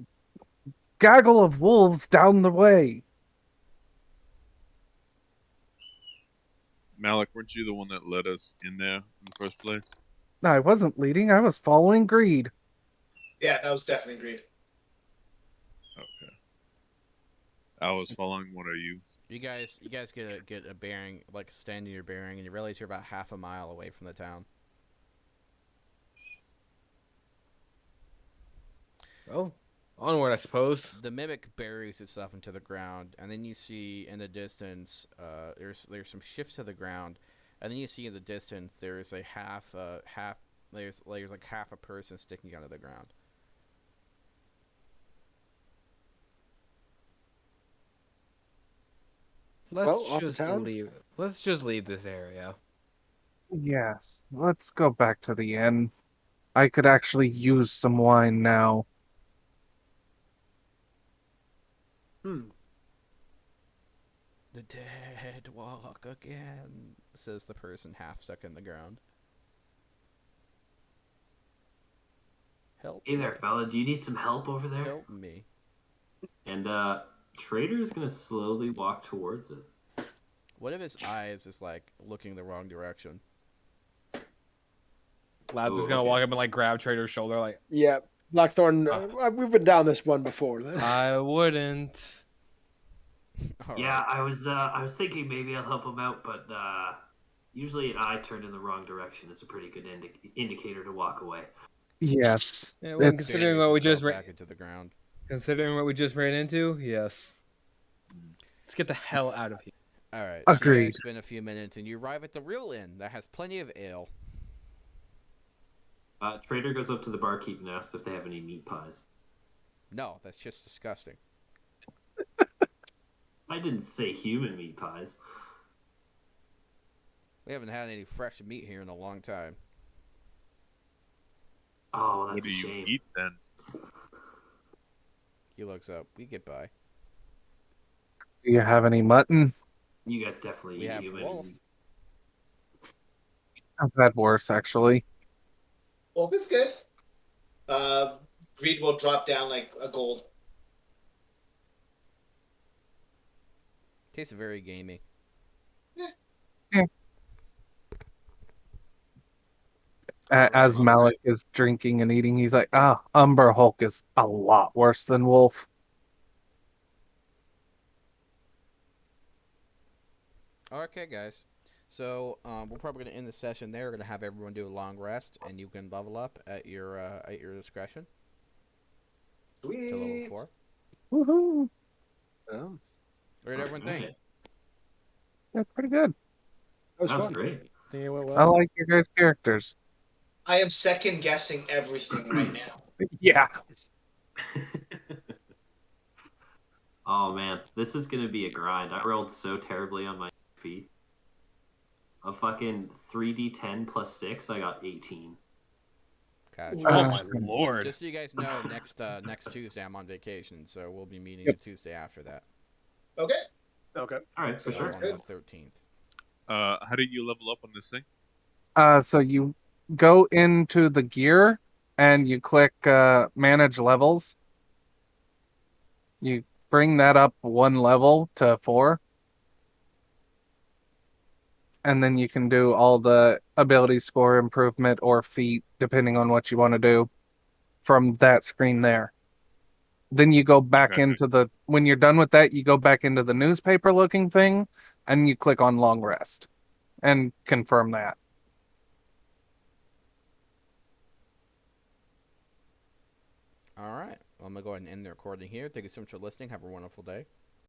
gaggle of wolves down the way. Malik, weren't you the one that led us in there in the first place? I wasn't leading, I was following greed. Yeah, that was definitely great. Okay. I was following. What are you? You guys get a bearing, like stand in your bearing, and you realize you're about half a mile away from the town. Well, onward, I suppose. The mimic buries itself into the ground, and then you see in the distance, there's some shifts to the ground, and then you see in the distance there's a there's like half a person sticking out of the ground. Let's Well, off to just town? leave. Let's just leave this area. Yes, let's go back to the inn. I could actually use some wine now. Hmm. The dead walk again, says the person half stuck in the ground. Help Hey me. there, fella. Do you need some help over there? Help me. And Trader is gonna slowly walk towards it. What if his eyes is like looking the wrong direction? Lazarus is Ooh, gonna okay. walk up and like grab Trader's shoulder, like, Yeah, Blackthorn. We've been down this one before. I wouldn't. All Yeah, right. I was thinking maybe I'll help him out, but usually an eye turned in the wrong direction is a pretty good indicator to walk away. Yes, Yeah, well, it's considering Buries what we itself just back into the ground. considering what we just ran into, yes. Let's get the hell out of here. All right. So you agreed. guys spend a few minutes, and you arrive at the real inn that has plenty of ale. Trader goes up to the barkeep and asks if they have any meat pies. No, that's just disgusting. I didn't say human meat pies. We haven't had any fresh meat here in a long time. Oh, What that's do a you shame. eat then? He looks up. We get by. Do you have any mutton? You guys definitely We eat have human. wolf. I've had worse, actually. Wolf is good. Greed will drop down like a gold. Tastes very gamey. As Well, Malik is drinking and eating, he's like, Umber Hulk is a lot worse than Wolf. Okay, guys. So we're probably gonna end the session there. We're gonna have everyone do a long rest, and you can level up at your discretion to level Sweet. 4. Woohoo! Oh, What did everyone think? alright. That's pretty good. that was That was fun. great. Think it went I well. like your guys' characters. I am second guessing everything right now. Yeah. Oh man, this is gonna be a grind. I rolled so terribly on my feet. A fucking 3d10 plus 6, I got 18. Gotcha. Oh Uh, my lord. Just so you guys know, next Tuesday I'm on vacation, so we'll be meeting Yep. the Tuesday after that. Okay. Okay. Alright, for So sure. on the 13th. How do you level up on this thing? So you go into the gear and you click manage levels. You bring that up one level to 4. And then you can do all the ability score improvement or feat, depending on what you want to do from that screen there. Then you go back Okay. into when you're done with that, you go back into the newspaper looking thing and you click on long rest and confirm that. All right. Well, I'm going to go ahead and end the recording here. Thank you so much for listening. Have a wonderful day.